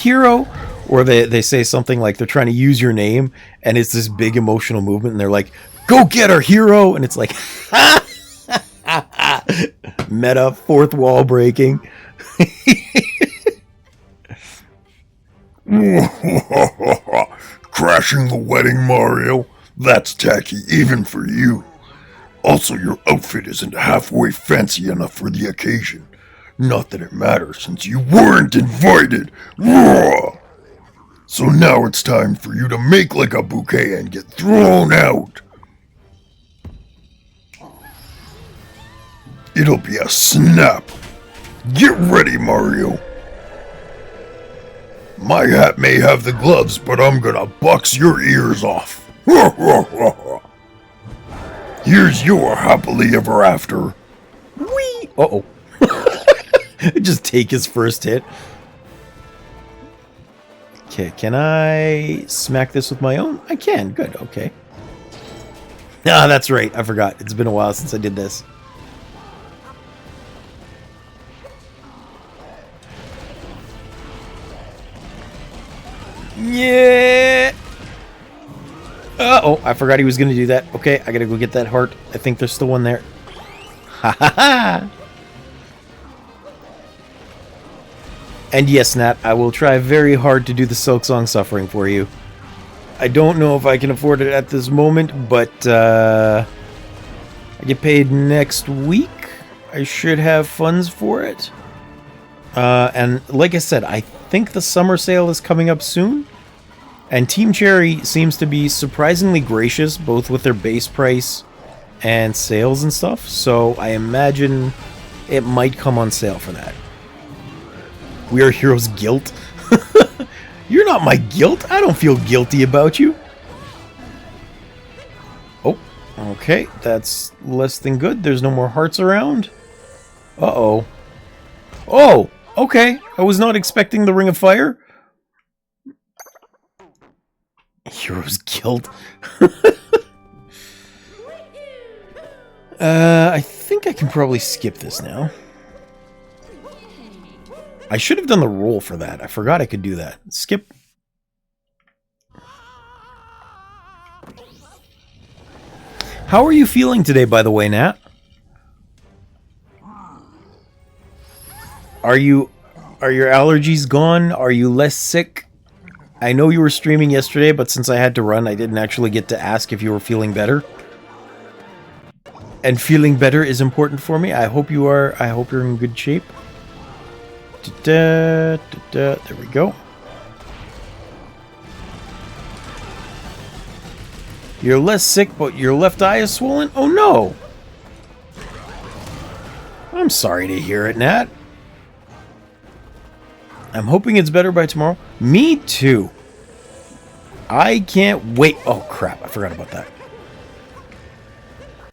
Or they say something like they're trying to use your name and it's this big emotional movement and they're like, "Go get her, hero." And it's like, meta, fourth wall breaking. Crashing the wedding, Mario? That's tacky even for you. Also, your outfit isn't halfway fancy enough for the occasion. Not that it matters since you weren't invited. Roar! So now it's time for you to make like a bouquet and get thrown out. It'll be a snap. Get ready, Mario. My hat may have the gloves, but I'm gonna box your ears off. Here's your happily ever after. Whee! Uh-oh. Just take his first hit. Okay, can I smack this with my own? I can. Good, okay. Ah, that's right. I forgot. It's been a while since I did this. Yeah! Oh, I forgot he was going to do that. Okay, I got to go get that heart. I think there's still one there. Ha ha ha! And yes, Nat, I will try very hard to do the Silk Song Suffering for you. I don't know if I can afford it at this moment, but I get paid next week. I should have funds for it. And like I said, I think the summer sale is coming up soon. And Team Cherry seems to be surprisingly gracious, both with their base price and sales and stuff. So I imagine it might come on sale for that. We Are Heroes guilt? You're not my guilt. I don't feel guilty about you. Oh, okay. That's less than good. There's no more hearts around. Uh-oh. Oh, okay. I was not expecting the Ring of Fire. Heroes guilt. I think I can probably skip this now. I should have done the roll for that. I forgot I could do that. Skip. How are you feeling today, by the way, Nat? Are your allergies gone? Are you less sick? I know you were streaming yesterday, but since I had to run, I didn't actually get to ask if you were feeling better. And feeling better is important for me. I hope you are. I hope you're in good shape. There we go. You're less sick, but your left eye is swollen? Oh no! I'm sorry to hear it, Nat. I'm hoping it's better by tomorrow. Me too. I can't wait. Oh crap, I forgot about that.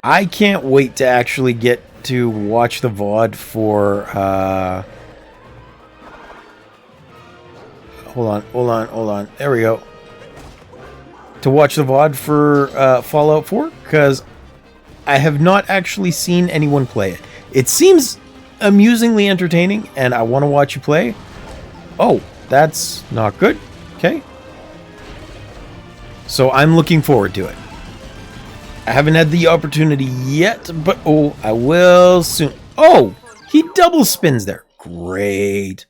I can't wait to actually get to watch the VOD for Hold on. There we go. To watch the VOD for Fallout 4, because I have not actually seen anyone play it. It seems amusingly entertaining, and I want to watch you play. Oh, that's not good. Okay. So I'm looking forward to it. I haven't had the opportunity yet, but oh, I will soon. Oh, he double spins there. Great.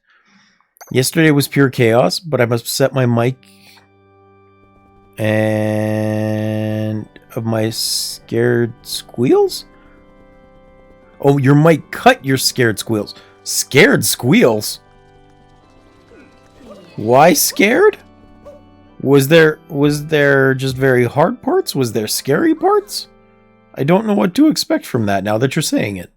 Yesterday was pure chaos, but I must set my mic and of my scared squeals? Oh, your mic cut your scared squeals. Scared squeals? Why scared? Was there just very hard parts? Was there scary parts? I don't know what to expect from that now that you're saying it.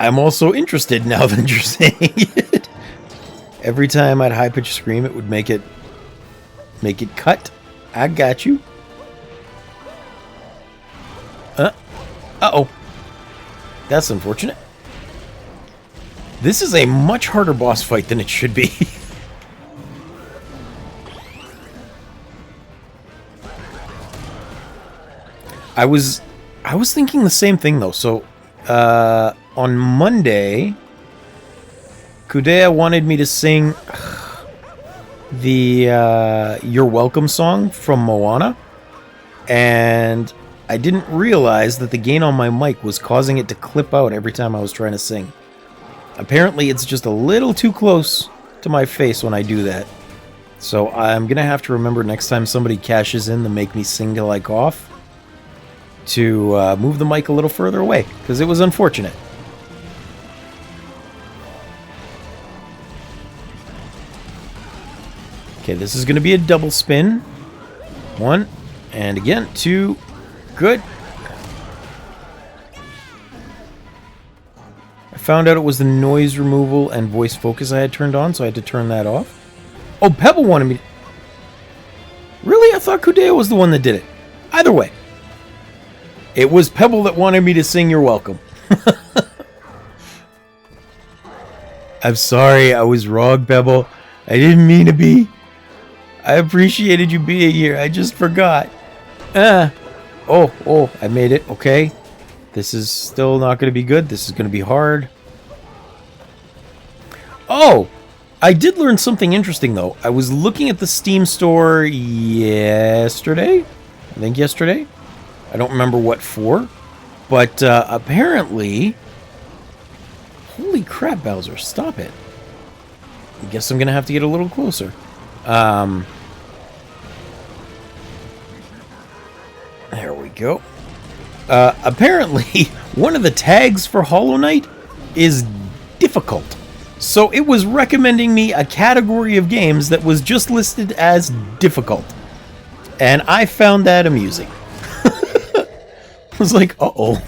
I'm also interested now that you're saying it. Every time I'd high-pitched scream, it would make it cut. I got you. Uh-oh. That's unfortunate. This is a much harder boss fight than it should be. I was thinking the same thing though. So, on Monday, Kudea wanted me to sing the You're Welcome song from Moana, and I didn't realize that the gain on my mic was causing it to clip out every time I was trying to sing. Apparently, it's just a little too close to my face when I do that. So I'm going to have to remember next time somebody cashes in to make me sing till I cough to move the mic a little further away, because it was unfortunate. Okay, this is going to be a double spin. 1, and again, 2. Good. I found out it was the noise removal and voice focus I had turned on, so I had to turn that off. Oh, Pebble wanted me to... Really? I thought Kudea was the one that did it. Either way. It was Pebble that wanted me to sing You're Welcome. I'm sorry, I was wrong, Pebble. I didn't mean to be. I appreciated you being here. I just forgot. Oh, I made it. Okay. This is still not going to be good. This is going to be hard. Oh! I did learn something interesting, though. I was looking at the Steam store yesterday. I think yesterday. I don't remember what for. But apparently... Holy crap, Bowser. Stop it. I guess I'm going to have to get a little closer. There we go. Apparently, one of the tags for Hollow Knight is difficult. So it was recommending me a category of games that was just listed as difficult. And I found that amusing. I was like, uh-oh.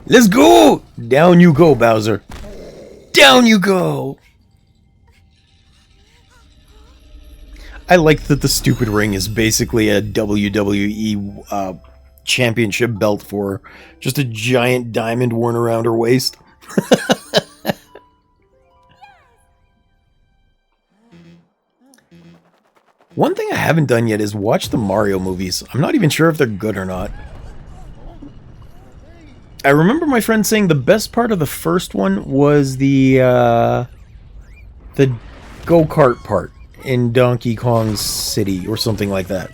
Let's go! Down you go, Bowser. Down you go! I like that the stupid ring is basically a WWE championship belt for her. Just a giant diamond worn around her waist. One thing I haven't done yet is watch the Mario movies. I'm not even sure if they're good or not. I remember my friend saying the best part of the first one was the go-kart part in Donkey Kong City or something like that.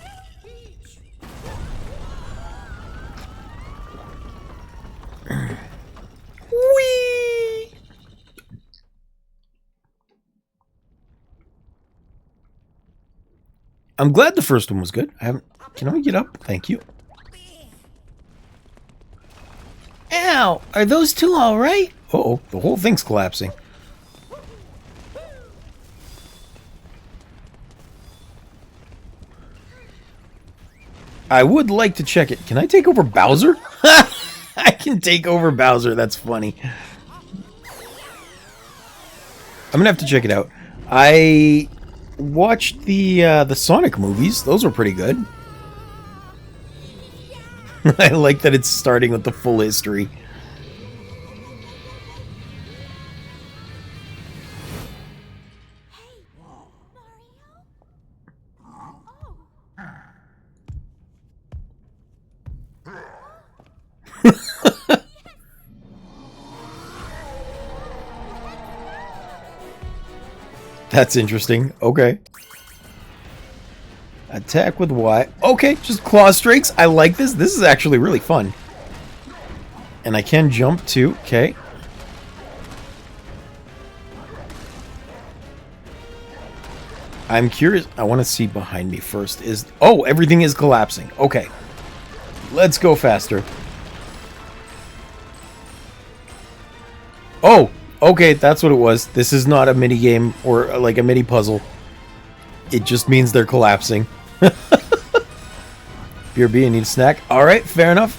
Whee! I'm glad the first one was good. Can I get up? Thank you. Ow! Are those two alright? Uh-oh, the whole thing's collapsing. I would like to check it. Can I take over Bowser? I can take over Bowser. That's funny. I'm gonna have to check it out. I watched the Sonic movies. Those were pretty good. I like that it's starting with the full history. That's interesting. Okay. Attack with Y. Okay, just claw strikes. I like this. This is actually really fun. And I can jump too. Okay. I'm curious. I want to see behind me first. Oh, everything is collapsing. Okay. Let's go faster. Oh, okay, that's what it was. This is not a mini game or like a mini puzzle. It just means they're collapsing. BRB, I need a snack. Alright, fair enough.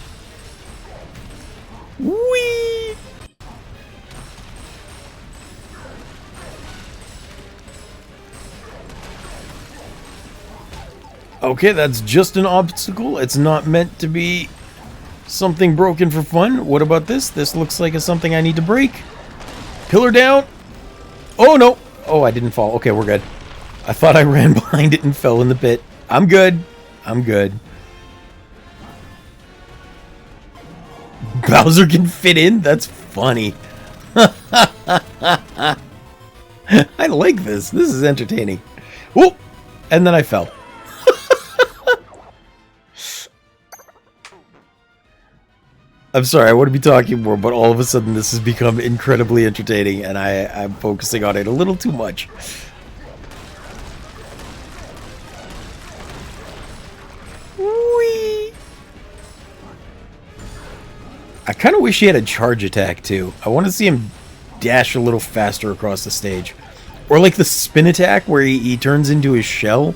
Whee! Okay, that's just an obstacle. It's not meant to be something broken for fun. What about this? This looks like it's something I need to break. Pillar down. Oh, no. Oh, I didn't fall. Okay, we're good. I thought I ran behind it and fell in the pit. I'm good. I'm good. Bowser can fit in? That's funny. I like this. This is entertaining. Whoop! And then I fell. I'm sorry, I want to be talking more, but all of a sudden this has become incredibly entertaining, and I'm focusing on it a little too much. Whee! I kind of wish he had a charge attack, too. I want to see him dash a little faster across the stage. Or like the spin attack, where he turns into his shell.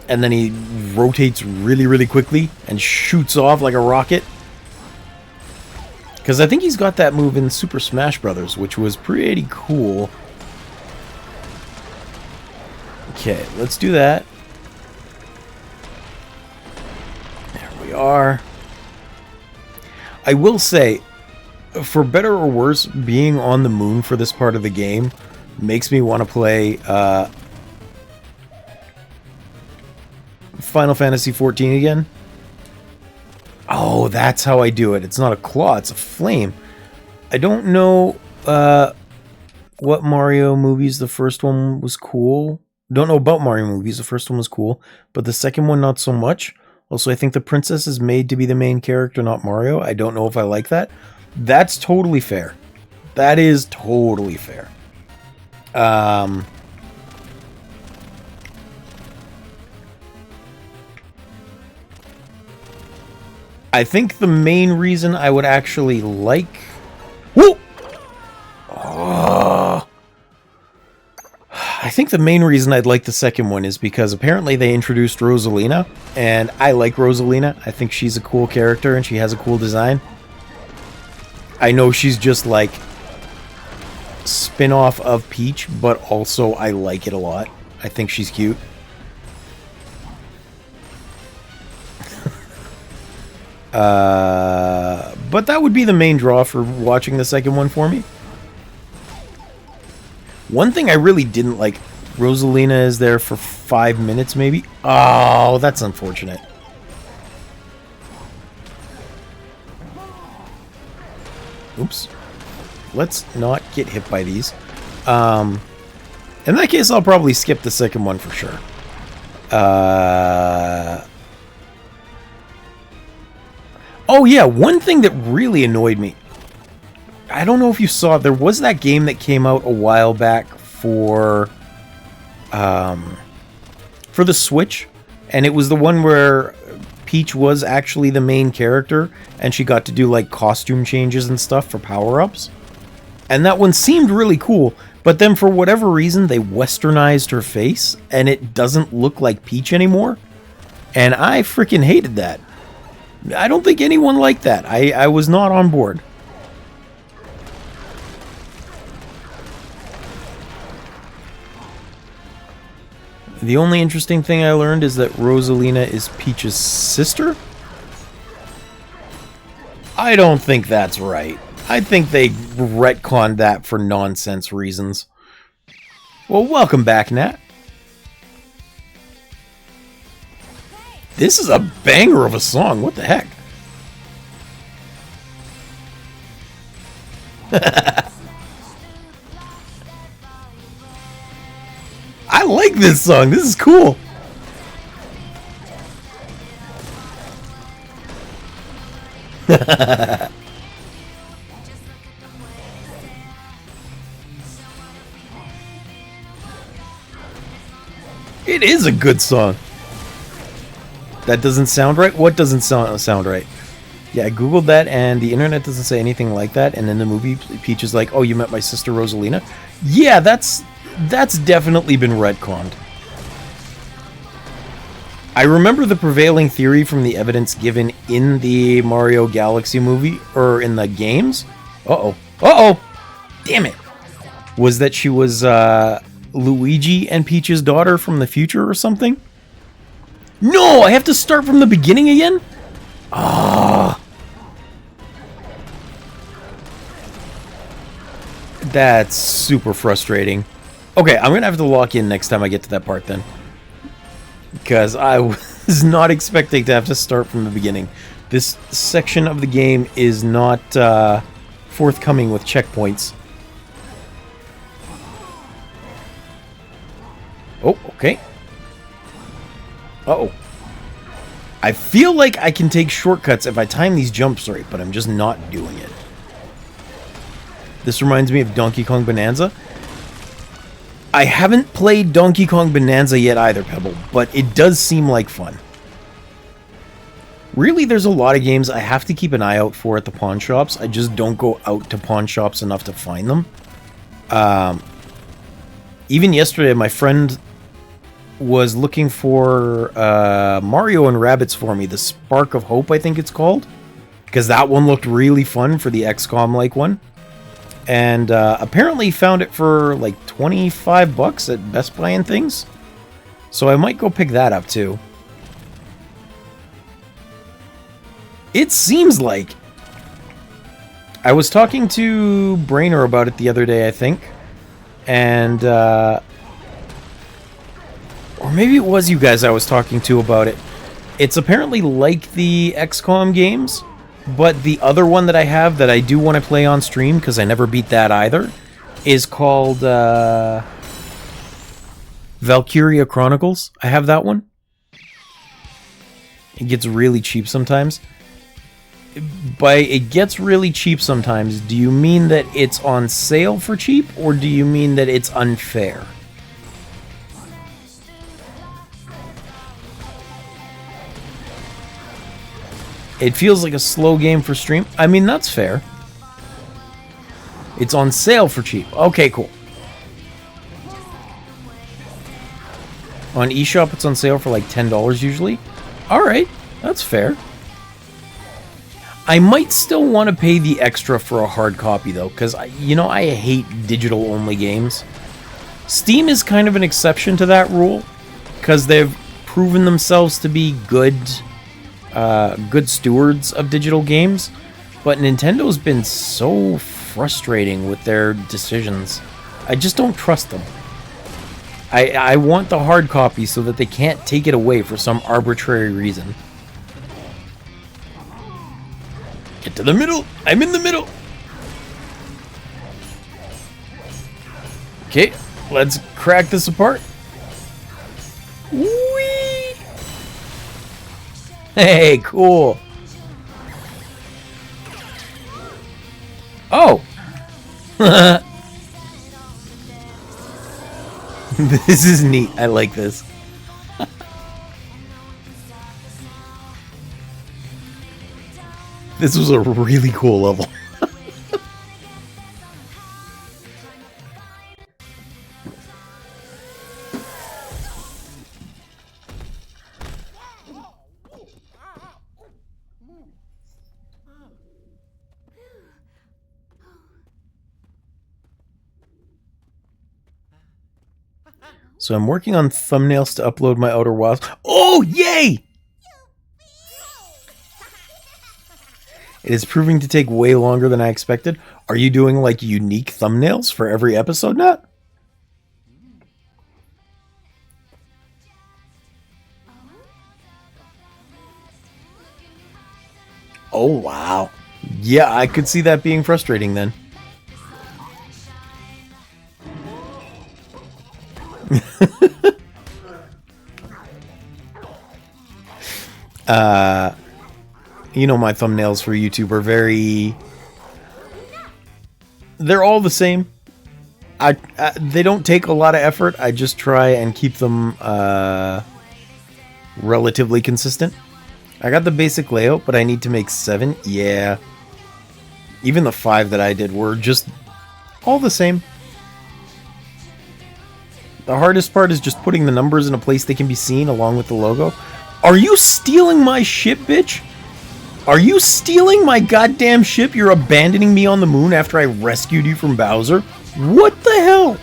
And then he rotates really, really quickly and shoots off like a rocket. Because I think he's got that move in Super Smash Bros., which was pretty cool. Okay, let's do that. There we are. I will say, for better or worse, being on the moon for this part of the game makes me want to play Final Fantasy XIV again. Oh, that's how I do it. It's not a claw, it's a flame. I don't know what Mario movies. The first one was cool. Don't know about Mario movies. The first one was cool, but the second one not so much. Also, I think the princess is made to be the main character, not Mario. I don't know if I like that. That's totally fair. That is totally fair. I think the main reason I would actually like... Whoa! Oh. I think the main reason I'd like the second one is because apparently they introduced Rosalina, and I like Rosalina. I think she's a cool character, and she has a cool design. I know she's just like spin-off of Peach, but also I like it a lot. I think she's cute. But that would be the main draw for watching the second one for me. One thing I really didn't like, Rosalina is there for 5 minutes maybe. Oh, that's unfortunate. Oops. Let's not get hit by these. In that case, I'll probably skip the second one for sure. Oh yeah, one thing that really annoyed me. I don't know if you saw, there was that game that came out a while back for the Switch, and it was the one where Peach was actually the main character, and she got to do like costume changes and stuff for power-ups. And that one seemed really cool, but then for whatever reason they westernized her face, and it doesn't look like Peach anymore. And I freaking hated that. I don't think anyone liked that. I was not on board. The only interesting thing I learned is that Rosalina is Peach's sister? I don't think that's right. I think they retconned that for nonsense reasons. Well, welcome back, Nat. This is a banger of a song. What the heck? I like this song. This is cool. It is a good song. That doesn't sound right? What doesn't sound right? Yeah, I googled that and the internet doesn't say anything like that, and in the movie Peach is like, oh, you met my sister Rosalina? Yeah, that's definitely been retconned. I remember the prevailing theory from the evidence given in the Mario Galaxy movie, or in the games. Damn it! Was that she was Luigi and Peach's daughter from the future or something? No, I have to start from the beginning again? Ah. That's super frustrating. Okay, I'm gonna have to lock in next time I get to that part then. Because I was not expecting to have to start from the beginning. This section of the game is not forthcoming with checkpoints. Oh, okay. Uh-oh. I feel like I can take shortcuts if I time these jumps right, but I'm just not doing it. This reminds me of Donkey Kong Bonanza. I haven't played Donkey Kong Bonanza yet either, Pebble, but it does seem like fun. Really, there's a lot of games I have to keep an eye out for at the pawn shops. I just don't go out to pawn shops enough to find them. Even yesterday, my friend was looking for Mario and Rabbids for me. The Spark of Hope, I think it's called. Because that one looked really fun for the XCOM-like one. And apparently found it for like 25 bucks at Best Buy and things. So I might go pick that up too. It seems like... I was talking to Brainer about it the other day, I think. And... or maybe it was you guys I was talking to about it. It's apparently like the XCOM games, but the other one that I have that I do want to play on stream, because I never beat that either, is called Valkyria Chronicles. I have that one. It gets really cheap sometimes. By it gets really cheap sometimes, do you mean that it's on sale for cheap, or do you mean that it's unfair? It feels like a slow game for stream. I mean, that's fair. It's on sale for cheap. Okay, cool. On eShop, it's on sale for like $10 usually. Alright, that's fair. I might still want to pay the extra for a hard copy, though, because, you know, I hate digital-only games. Steam is kind of an exception to that rule, because they've proven themselves to be good stewards of digital games, but Nintendo's been so frustrating with their decisions. I just don't trust them. I want the hard copy so that they can't take it away for some arbitrary reason. Get to the middle! I'm in the middle! Okay, let's crack this apart. Whee! Hey, cool! Oh! This is neat. I like this. This was a really cool level. So I'm working on thumbnails to upload my Outer Wilds. Oh, yay! It is proving to take way longer than I expected. Are you doing, like, unique thumbnails for every episode, Nat? Oh, wow. Yeah, I could see that being frustrating then. You know, my thumbnails for YouTube are very... They're all the same. They don't take a lot of effort. I just try and keep them relatively consistent. I got the basic layout, but I need to make 7. Yeah. Even the 5 that I did were just all the same. The hardest part is just putting the numbers in a place they can be seen along with the logo. Are you stealing my ship, bitch? Are you stealing my goddamn ship? You're abandoning me on the moon after I rescued you from Bowser? What the hell?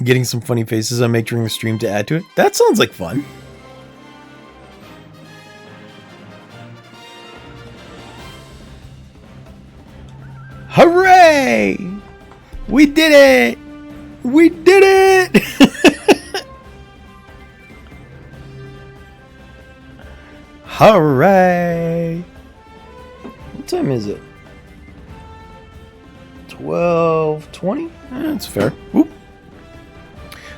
Getting some funny faces I make during the stream to add to it? That sounds like fun. Hooray! We did it! We did it! Hooray! What time is it? 12:20? That's fair. Whoop.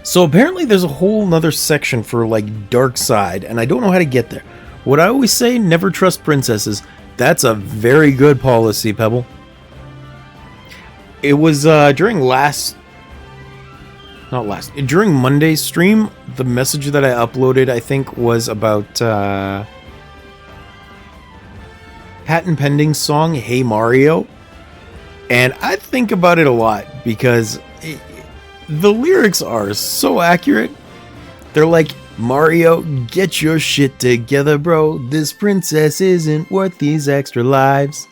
So apparently there's a whole nother section for like Dark Side, and I don't know how to get there. What I always say, never trust princesses. That's a very good policy, Pebble. It was during during Monday's stream, the message that I uploaded, I think, was about Patent Pending's song, Hey Mario. And I think about it a lot because the lyrics are so accurate. They're like, Mario, get your shit together, bro. This princess isn't worth these extra lives.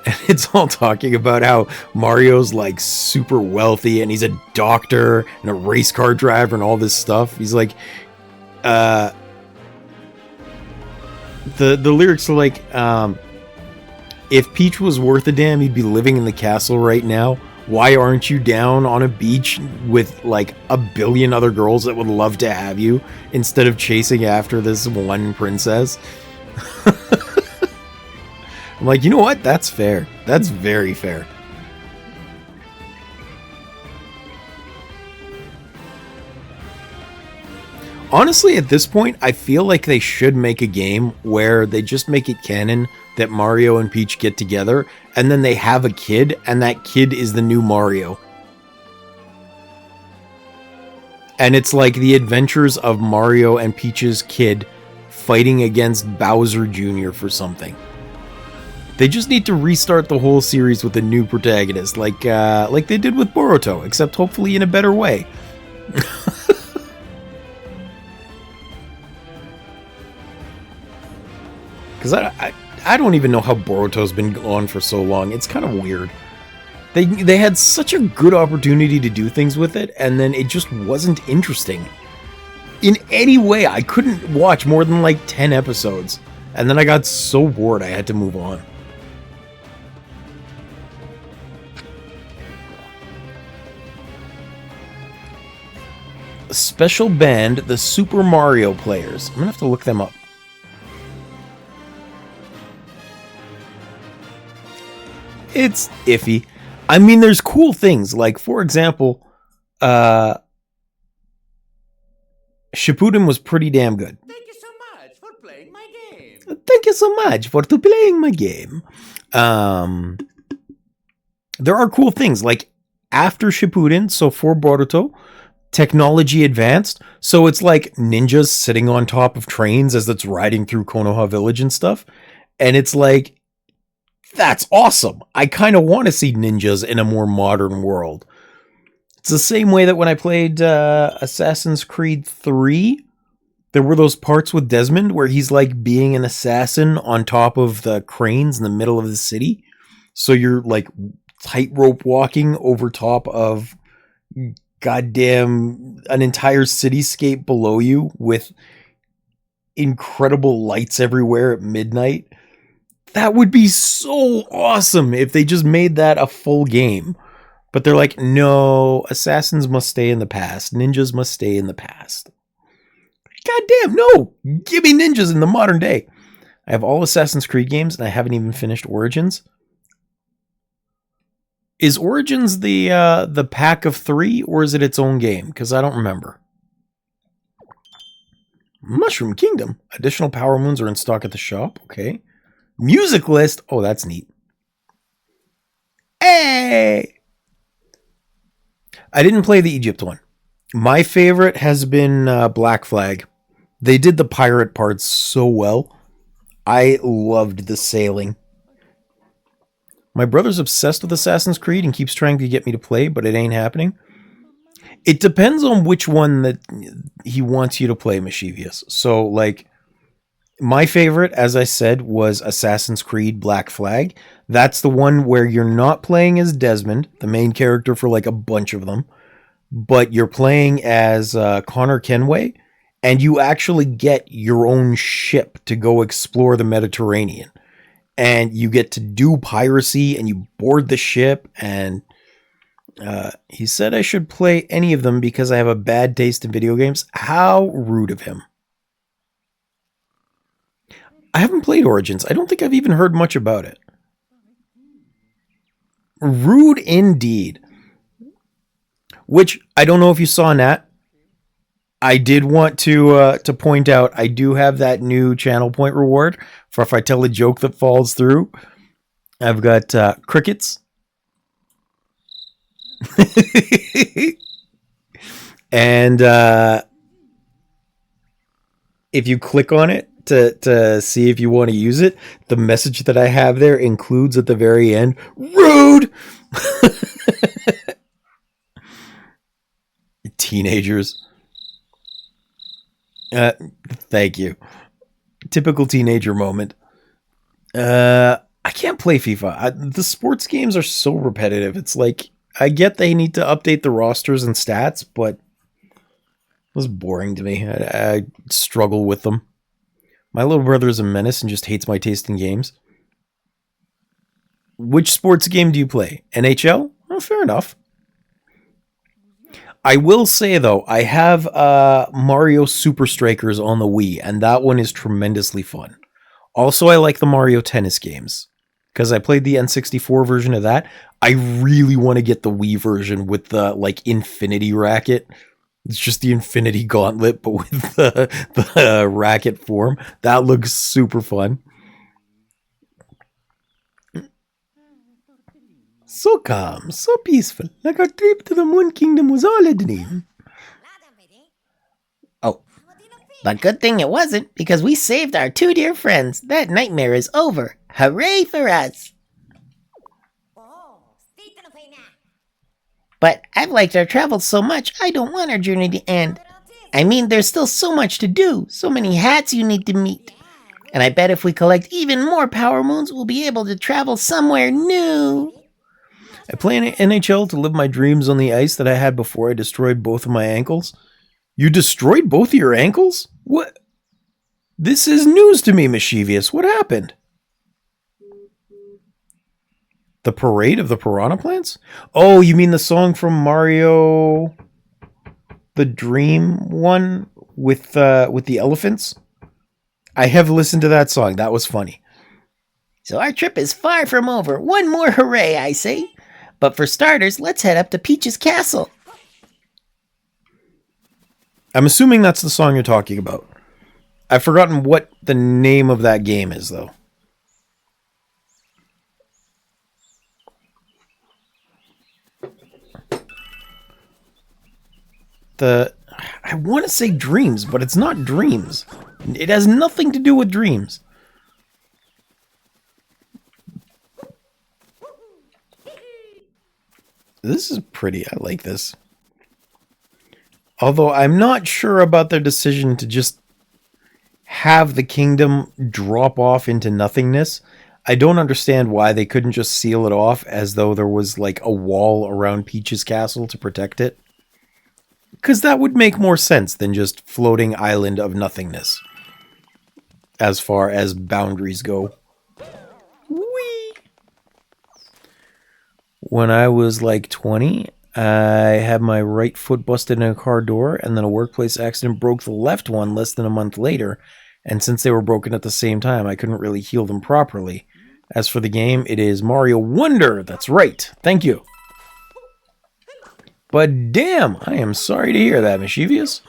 And it's all talking about how Mario's like super wealthy and he's a doctor and a race car driver and all this stuff. He's like, the lyrics are like, if Peach was worth a damn, he'd be living in the castle right now. Why aren't you down on a beach with like a billion other girls that would love to have you instead of chasing after this one princess? I'm like, you know what? That's fair. That's very fair. Honestly, at this point, I feel like they should make a game where they just make it canon that Mario and Peach get together, and then they have a kid, and that kid is the new Mario. And it's like the adventures of Mario and Peach's kid fighting against Bowser Jr. for something. They just need to restart the whole series with a new protagonist, like they did with Boruto, except hopefully in a better way. Because I don't even know how Boruto's been on for so long. It's kind of weird. They had such a good opportunity to do things with it, and then it just wasn't interesting. In any way, I couldn't watch more than like 10 episodes. And then I got so bored I had to move on. Special band, the Super Mario players. I'm gonna have to look them up. It's iffy. I mean, there's cool things. Like, for example, Shippuden was pretty damn good. Thank you so much for playing my game. Thank you so much for playing my game. There are cool things. Like, after Shippuden, so for Boruto, technology advanced. So it's like ninjas sitting on top of trains as it's riding through Konoha Village and stuff. And it's like, that's awesome. I kind of want to see ninjas in a more modern world. It's the same way that when I played Assassin's Creed 3, there were those parts with Desmond where he's like being an assassin on top of the cranes in the middle of the city. So you're like tightrope walking over top of goddamn an entire cityscape below you with incredible lights everywhere at midnight. That would be so awesome if they just made that a full game. But they're like, no, assassins must stay in the past. Ninjas must stay in the past. Goddamn, no! Give me ninjas in the modern day. I have all Assassin's Creed games, and I haven't even finished Origins. Is Origins the pack of 3, or is it its own game? Because I don't remember. Mushroom Kingdom. Additional power moons are in stock at the shop. Okay. Music list. Oh, that's neat. Hey! I didn't play the Egypt one. My favorite has been Black Flag. They did the pirate parts so well. I loved the sailing. My brother's obsessed with Assassin's Creed and keeps trying to get me to play, but it ain't happening. It depends on which one that he wants you to play, Mischievous. So, like, my favorite, as I said, was Assassin's Creed Black Flag. That's the one where you're not playing as Desmond, the main character for like a bunch of them, but you're playing as Connor Kenway, and you actually get your own ship to go explore the Mediterranean. And you get to do piracy, and you board the ship, and he said I should play any of them because I have a bad taste in video games. How rude of him. I haven't played Origins. I don't think I've even heard much about it. Rude indeed. Which, I don't know if you saw Nat. I did want to point out, I do have that new channel point reward for if I tell a joke that falls through. I've got crickets. And if you click on it, to see if you want to use it, the message that I have there includes at the very end, rude! Teenagers. Thank you. Typical teenager moment. I can't play FIFA. The sports games are so repetitive. It's like, I get they need to update the rosters and stats, but it was boring to me. I struggle with them. My little brother is a menace and just hates my taste in games. Which sports game do you play? NHL? Well, fair enough. I will say, though, I have Mario Super Strikers on the Wii, and that one is tremendously fun. Also, I like the Mario Tennis games, because I played the N64 version of that. I really want to get the Wii version with the, like, Infinity Racket. It's just the Infinity Gauntlet, but with the racket form. That looks super fun. So calm, so peaceful, like our trip to the Moon Kingdom was all a dream. Oh, but good thing it wasn't, because we saved our 2 dear friends. That nightmare is over. Hooray for us! But I've liked our travels so much, I don't want our journey to end. I mean, there's still so much to do, so many hats you need to meet. And I bet if we collect even more power moons, we'll be able to travel somewhere new. I play in NHL to live my dreams on the ice that I had before I destroyed both of my ankles. You destroyed both of your ankles? What? This is news to me, Mischievous. What happened? The Parade of the Piranha Plants? Oh, you mean the song from Mario... the Dream one with the elephants? I have listened to that song. That was funny. So our trip is far from over. One more hooray, I say. But for starters, let's head up to Peach's castle. I'm assuming that's the song you're talking about. I've forgotten what the name of that game is, though. I want to say Dreams, but it's not Dreams. It has nothing to do with Dreams. This is pretty. I like this. Although I'm not sure about their decision to just have the kingdom drop off into nothingness. I don't understand why they couldn't just seal it off as though there was like a wall around Peach's castle to protect it. Because that would make more sense than just floating island of nothingness. As far as boundaries go. Whee! When I was like 20, I had my right foot busted in a car door, and then a workplace accident broke the left one less than a month later. And since they were broken at the same time, I couldn't really heal them properly. As for the game, it is Mario Wonder. That's right. Thank you. But damn, I am sorry to hear that, Mischievous.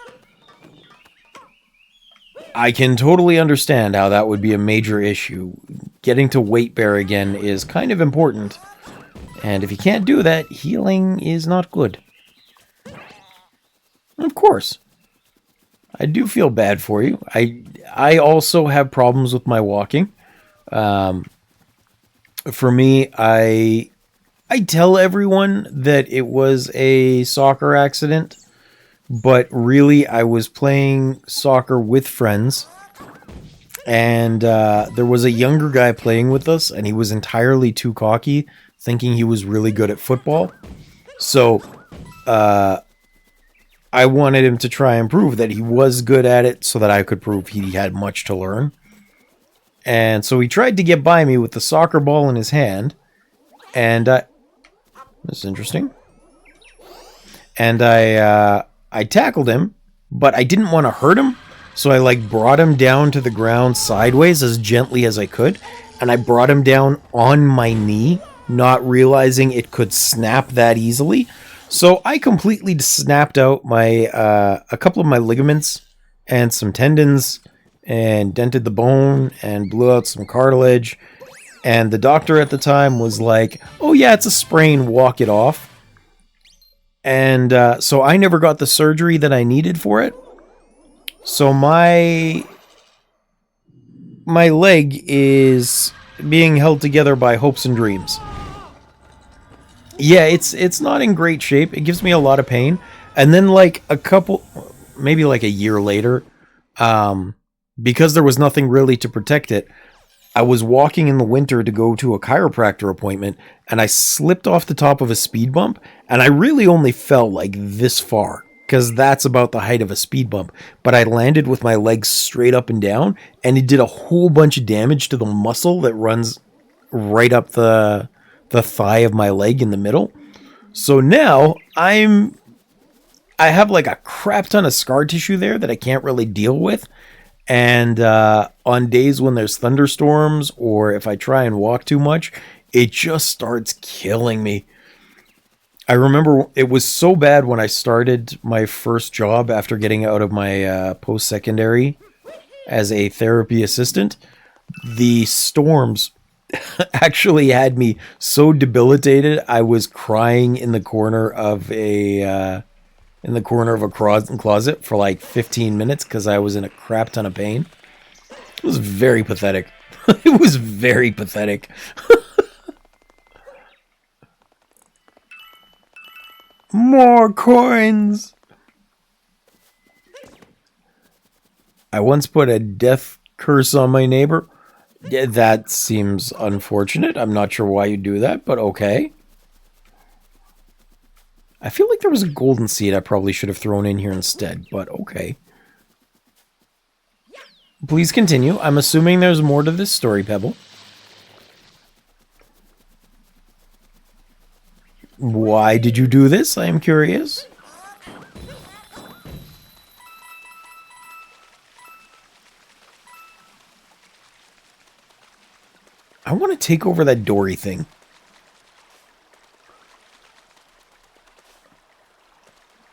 I can totally understand how that would be a major issue. Getting to weight bear again is kind of important. And if you can't do that, healing is not good. Of course. I do feel bad for you. I also have problems with my walking. For me, I tell everyone that it was a soccer accident, but really I was playing soccer with friends, and there was a younger guy playing with us, and he was entirely too cocky, thinking he was really good at football. So I wanted him to try and prove that he was good at it so that I could prove he had much to learn. And so he tried to get by me with the soccer ball in his hand, and that's interesting. And I tackled him, but I didn't want to hurt him, so I like brought him down to the ground sideways as gently as I could, and I brought him down on my knee, not realizing it could snap that easily. So I completely snapped out my a couple of my ligaments and some tendons, and dented the bone and blew out some cartilage. And the doctor at the time was like, "Oh yeah, it's a sprain, walk it off." And so I never got the surgery that I needed for it. So my leg is being held together by hopes and dreams. Yeah, it's not in great shape. It gives me a lot of pain. And then like maybe like a year later, because there was nothing really to protect it, I was walking in the winter to go to a chiropractor appointment, and I slipped off the top of a speed bump, and I really only fell like this far, because that's about the height of a speed bump. But I landed with my legs straight up and down, and it did a whole bunch of damage to the muscle that runs right up the thigh of my leg in the middle. So now I have like a crap ton of scar tissue there that I can't really deal with. And on days when there's thunderstorms or if I try and walk too much, it just starts killing me. I remember it was so bad when I started my first job after getting out of my post-secondary as a therapy assistant. The storms actually had me so debilitated I was crying in the corner of a closet for like 15 minutes because I was in a crap ton of pain. It was very pathetic. It was very pathetic. More coins. I once put a death curse on my neighbor. Yeah, that seems unfortunate. I'm not sure why you do that, but okay. I feel like there was a golden seed I probably should have thrown in here instead, but okay. Please continue. I'm assuming there's more to this story, Pebble. Why did you do this? I am curious. I want to take over that dory thing.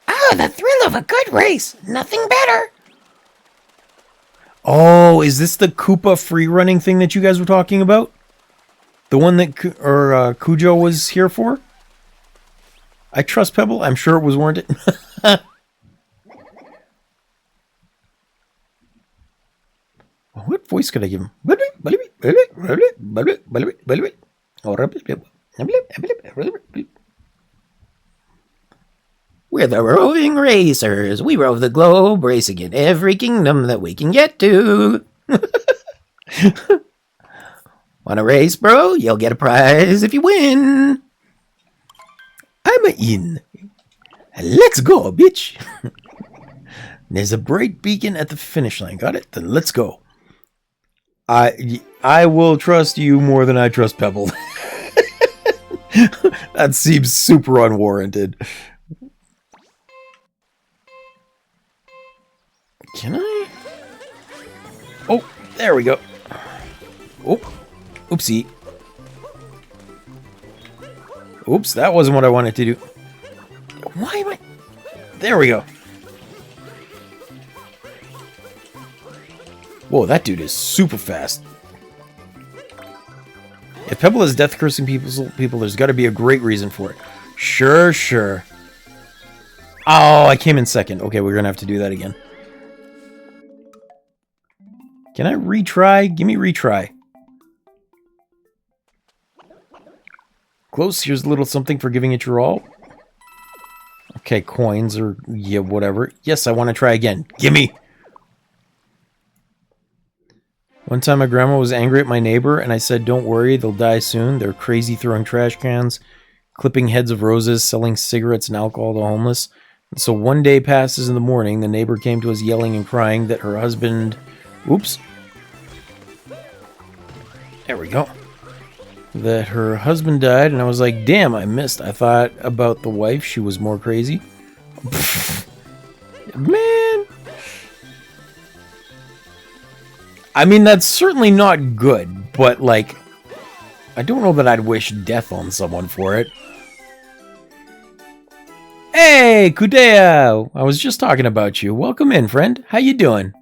Oh, the thrill of a good race. Nothing better. Oh, is this the Koopa free running thing that you guys were talking about? The one that Kojohcow was here for? I trust Pebble. I'm sure it was warranted. What voice could I give him? We're the roving racers. We rove the globe, racing in every kingdom that we can get to. Wanna race, bro? You'll get a prize if you win. I'm in. Let's go, bitch. There's a bright beacon at the finish line. Got it? Then let's go. I will trust you more than I trust Pebble. That seems super unwarranted. Can I? Oh, there we go. Oh, oopsie. Oops, that wasn't what I wanted to do. Why am I? There we go. Whoa, that dude is super fast. If Pebble is death cursing people, there's got to be a great reason for it. Sure, sure. Oh, I came in second. Okay, we're going to have to do that again. Can I retry? Give me retry. Close. Here's a little something for giving it your all. Okay, coins or yeah, whatever. Yes, I want to try again. Gimme! One time my grandma was angry at my neighbor and I said, don't worry, they'll die soon. They're crazy throwing trash cans, clipping heads of roses, selling cigarettes and alcohol to homeless. And so one day passes in the morning, the neighbor came to us yelling and crying that her husband... Oops. There we go. That her husband died, and I was like, damn, I missed. I thought about the wife. She was more crazy. Man. I mean, that's certainly not good, but, like, I don't know that I'd wish death on someone for it. Hey, Kojohcow! I was just talking about you. Welcome in, friend. How you doing?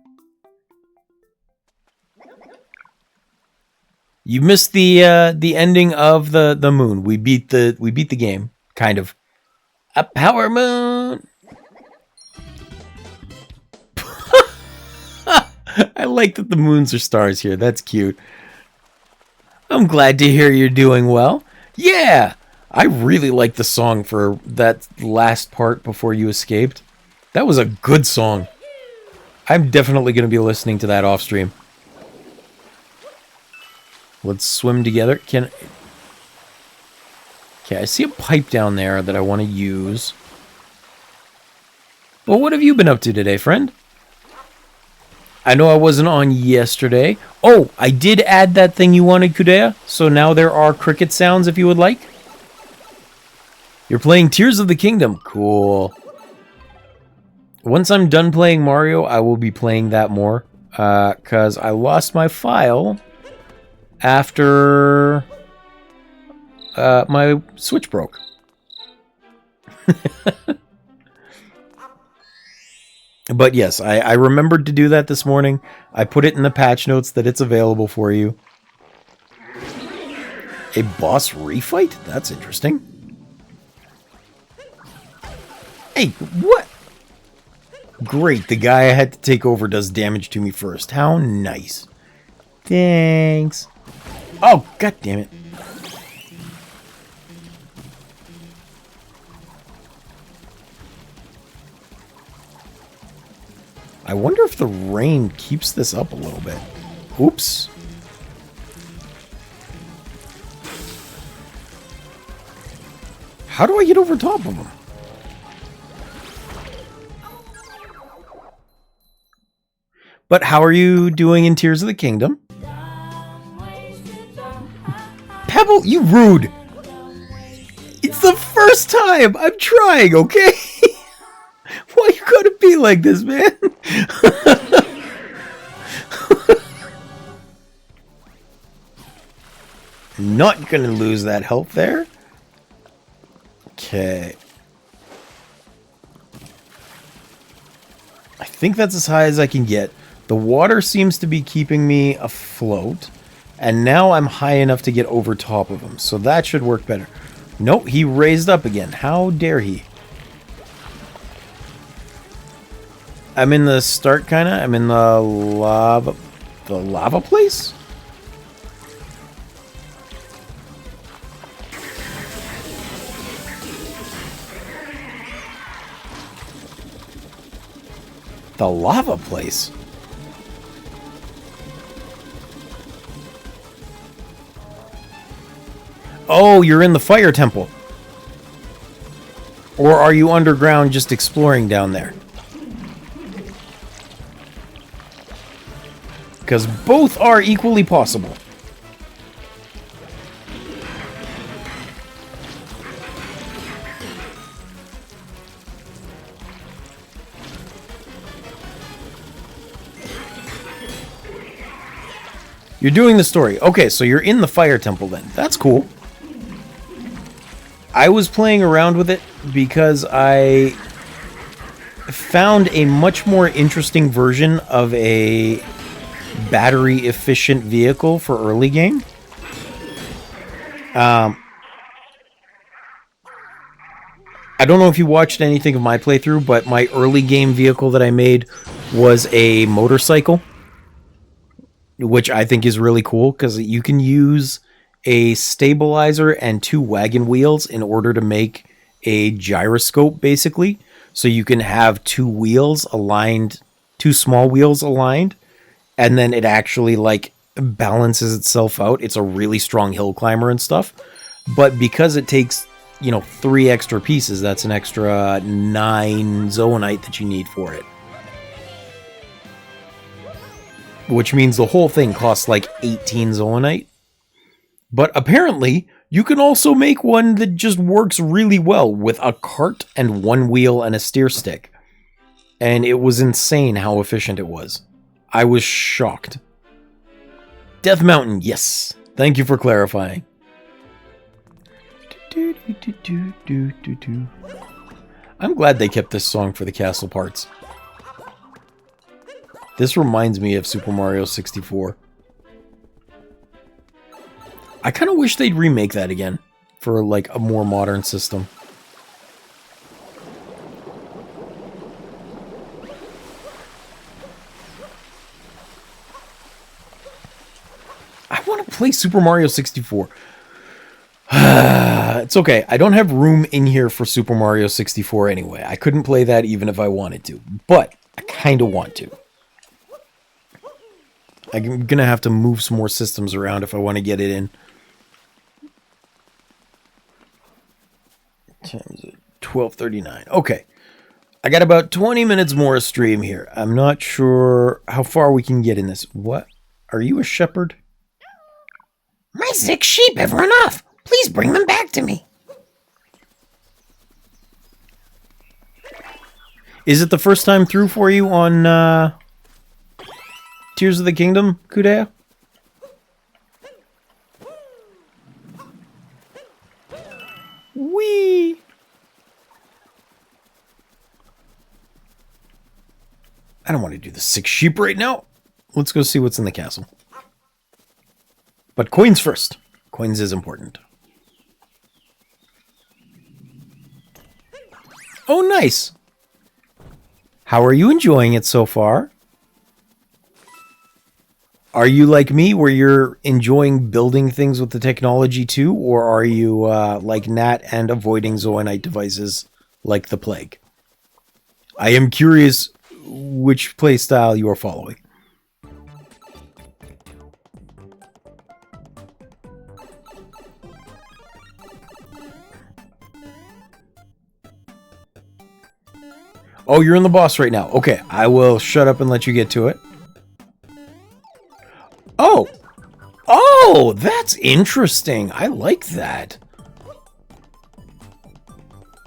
You missed the ending of the moon. We beat the game, kind of. A power moon. I like that the moons are stars here. That's cute. I'm glad to hear you're doing well. Yeah, I really like the song for that last part before you escaped. That was a good song. I'm definitely going to be listening to that off stream. Let's swim together. Okay, I see a pipe down there that I want to use. Well, what have you been up to today, friend? I know I wasn't on yesterday. Oh, I did add that thing you wanted, Kojohcow. So now there are cricket sounds if you would like. You're playing Tears of the Kingdom. Cool. Once I'm done playing Mario, I will be playing that more. Because I lost my file after my Switch broke. But yes, I remembered to do that this morning. I put it in the patch notes that it's available for you. A boss refight? That's interesting. Hey, what? Great, the guy I had to take over does damage to me first. How nice. Thanks. Oh, god damn it. I wonder if the rain keeps this up a little bit. Oops. How do I get over top of him? But how are you doing in Tears of the Kingdom? Pebble, you rude! It's the first time! I'm trying, okay? Why you gotta be like this, man? Not gonna lose that health there. Okay. I think that's as high as I can get. The water seems to be keeping me afloat. And now I'm high enough to get over top of him. So that should work better. Nope, he raised up again. How dare he? I'm in the start, kind of. I'm in the lava place? The lava place? Oh, you're in the fire temple. Or are you underground just exploring down there? Because both are equally possible. You're doing the story. Okay, so you're in the fire temple then. That's cool. I was playing around with it because I found a much more interesting version of a battery efficient vehicle for early game. I don't know if you watched anything of my playthrough, but my early game vehicle that I made was a motorcycle, which I think is really cool because you can use a stabilizer and 2 wagon wheels in order to make a gyroscope, basically. So you can have 2 wheels aligned, 2 small wheels aligned, and then it actually like balances itself out. It's a really strong hill climber and stuff. But because it takes, 3 extra pieces, that's an extra 9 zoonite that you need for it. Which means the whole thing costs like 18 zoonite. But apparently, you can also make one that just works really well with a cart and 1 wheel and a steer stick. And it was insane how efficient it was. I was shocked. Death Mountain, yes. Thank you for clarifying. I'm glad they kept this song for the castle parts. This reminds me of Super Mario 64. I kind of wish they'd remake that again for like a more modern system. I want to play Super Mario 64. It's okay. I don't have room in here for Super Mario 64 anyway. I couldn't play that even if I wanted to, but I kind of want to. I'm going to have to move some more systems around if I want to get it in. 12:39. Okay. I got about 20 minutes more of stream here. I'm not sure how far we can get in this. What? Are you a shepherd? My 6 sheep have run off. Please bring them back to me. Is it the first time through for you on Tears of the Kingdom, Kudea? Whee! I don't want to do the 6 sheep right now. Let's go see what's in the castle. But coins first. Coins is important. Oh, nice. How are you enjoying it so far? Are you like me, where you're enjoying building things with the technology too? Or are you like Nat and avoiding Zoanite devices like the plague? I am curious which playstyle you are following. Oh, you're in the boss right now. Okay, I will shut up and let you get to it. Oh! Oh, that's interesting. I like that.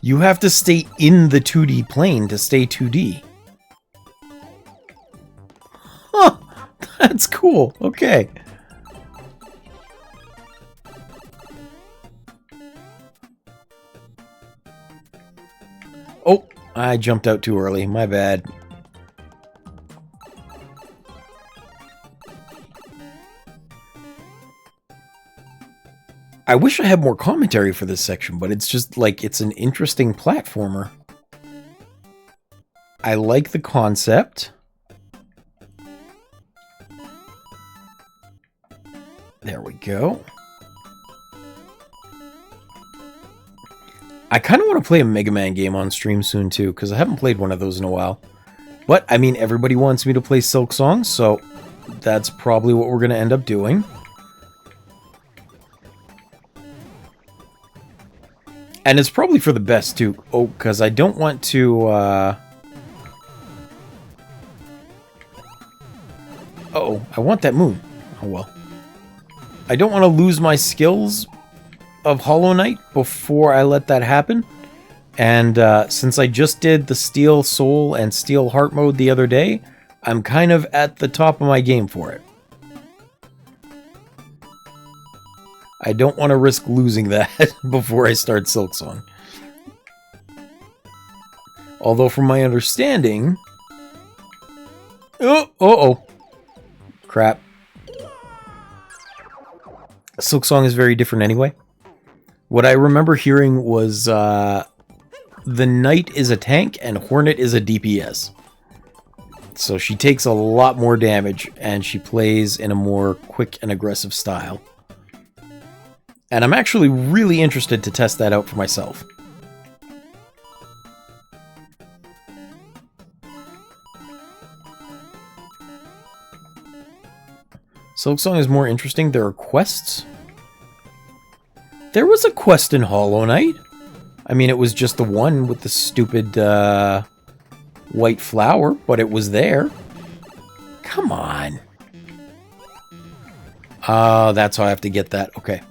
You have to stay in the 2D plane to stay 2D. Huh, that's cool. Okay. Oh, I jumped out too early. My bad. I wish I had more commentary for this section, but it's just like, it's an interesting platformer. I like the concept. There we go. I kind of want to play a Mega Man game on stream soon too, because I haven't played one of those in a while. But, I mean, everybody wants me to play Silk Song, so that's probably what we're going to end up doing. And it's probably for the best, too. Oh, because I don't want to, Uh-oh, I want that moon. Oh, well. I don't want to lose my skills of Hollow Knight before I let that happen. And, since I just did the Steel Soul and Steel Heart mode the other day, I'm kind of at the top of my game for it. I don't want to risk losing that before I start Silksong. Although, from my understanding... Oh, crap. Silksong is very different anyway. What I remember hearing was, the Knight is a tank and Hornet is a DPS. So she takes a lot more damage, and she plays in a more quick and aggressive style. And I'm actually really interested to test that out for myself. Silksong is more interesting. There are quests. There was a quest in Hollow Knight. I mean, it was just the one with the stupid white flower, but it was there. Come on. That's how I have to get that. Okay.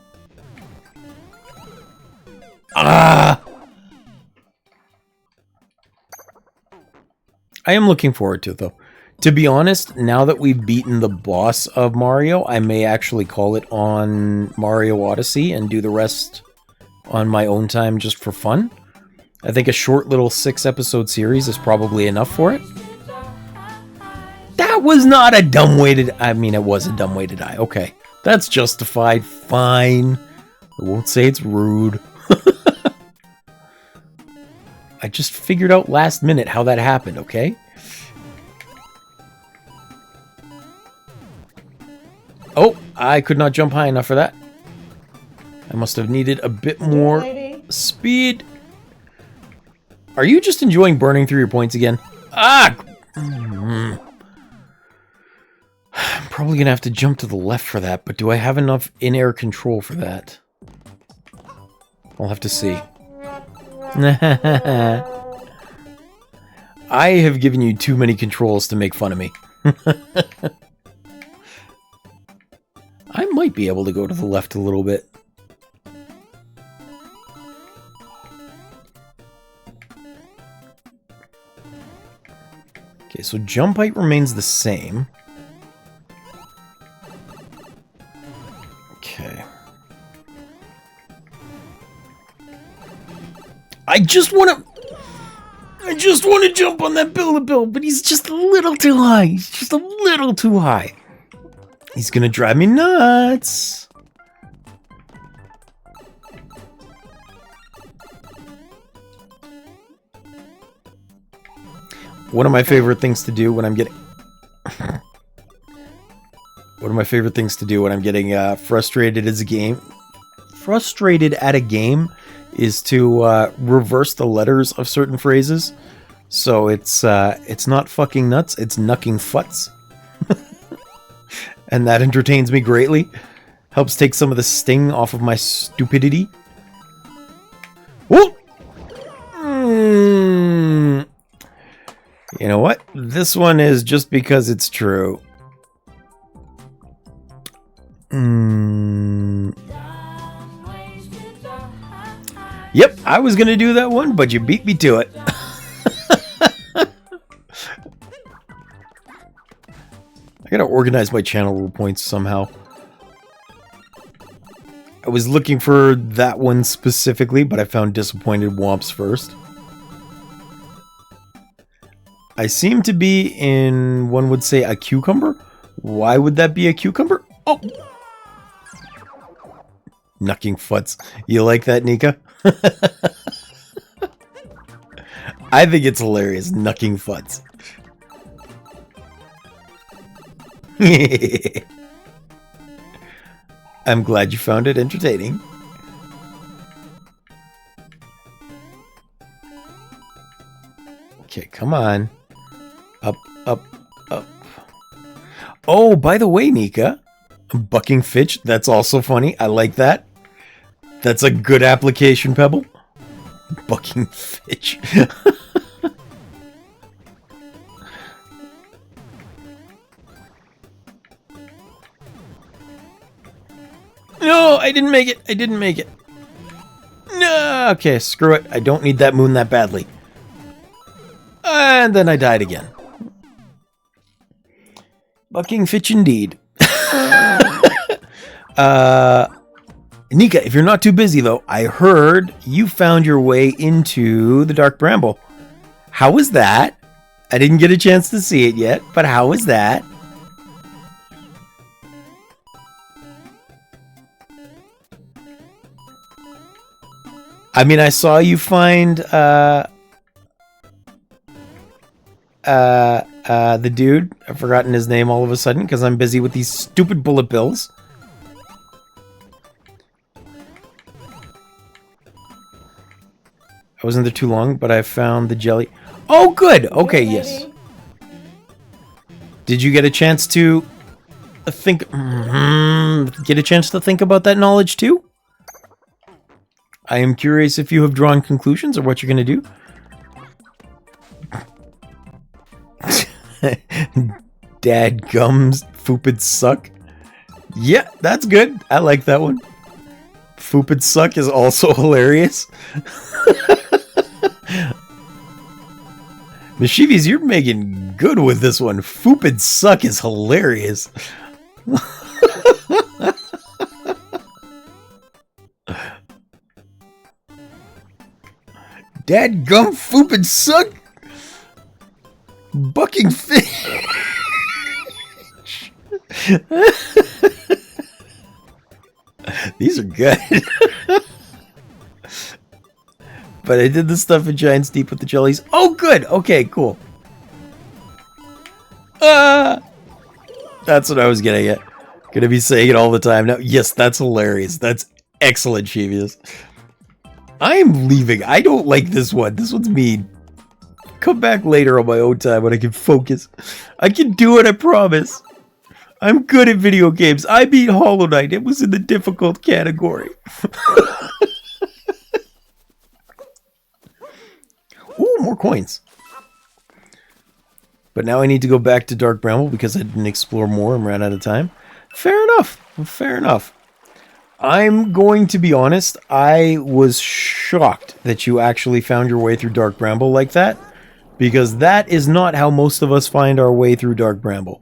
I am looking forward to it, though. To be honest, now that we've beaten the boss of Mario, I may actually call it on Mario Odyssey and do the rest on my own time just for fun. I think a short little 6-episode series is probably enough for it. That was not a dumb way to... I mean, it was a dumb way to die. Okay. That's justified. Fine. I won't say it's rude. I just figured out last minute how that happened, okay? Oh, I could not jump high enough for that. I must have needed a bit more speed. Are you just enjoying burning through your points again? Ah! I'm probably going to have to jump to the left for that, but do I have enough in-air control for that? I'll have to see. I have given you too many controls to make fun of me. I might be able to go to the left a little bit. so jump height remains the same. Okay. I just want to jump on that Build-A-Bill, but he's just a little too high. He's just a little too high. He's gonna drive me nuts. One of my favorite things to do when I'm getting frustrated at a game is to reverse the letters of certain phrases. So it's not fucking nuts, it's knucking futs. And that entertains me greatly. Helps take some of the sting off of my stupidity. Whoa! You know what? This one is just because it's true. Yep, I was gonna do that one, but you beat me to it. I gotta organize my channel rule points somehow. I was looking for that one specifically, but I found Disappointed Womps first. I seem to be in, one would say, a cucumber. Why would that be a cucumber? Oh! Knucking futs. You like that, Nika? I think it's hilarious, knucking futs. I'm glad you found it entertaining. Okay, come on. Up, up, up. Oh, by the way, Nika, bucking Fitch, that's also funny. I like that. That's a good application, Pebble. Bucking Fitch. No, I didn't make it. I didn't make it. No, okay, screw it. I don't need that moon that badly. And then I died again. Bucking Fitch indeed. Nika, if you're not too busy though, I heard you found your way into the Dark Bramble. How was that? I didn't get a chance to see it yet, but how was that? I mean, I saw you find the dude. I've forgotten his name all of a sudden because I'm busy with these stupid bullet bills. I wasn't there too long, but I found the jelly. Oh, good. Okay, yes. Did you get a chance to think? Get a chance to think about that knowledge too? I am curious if you have drawn conclusions or what you're going to do. Dadgums, Foopid suck. Yeah, that's good. I like that one. Foopid suck is also hilarious. Mischievous, you're making good with this one. Foopid suck is hilarious. Dadgum Foopid suck. Bucking Fish. These are good. But I did the stuff in Giant's Deep with the jellies. Oh, good. Okay, cool. That's what I was getting at. Gonna be saying it all the time now. Yes, that's hilarious. That's excellent, Sheevius. I am leaving. I don't like this one. This one's mean. Come back later on my own time when I can focus. I can do it, I promise. I'm good at video games. I beat Hollow Knight. It was in the difficult category. Ooh, more coins. But now I need to go back to Dark Bramble because I didn't explore more and ran out of time. Fair enough. Fair enough. I'm going to be honest. I was shocked that you actually found your way through Dark Bramble like that. because that is not how most of us find our way through Dark Bramble.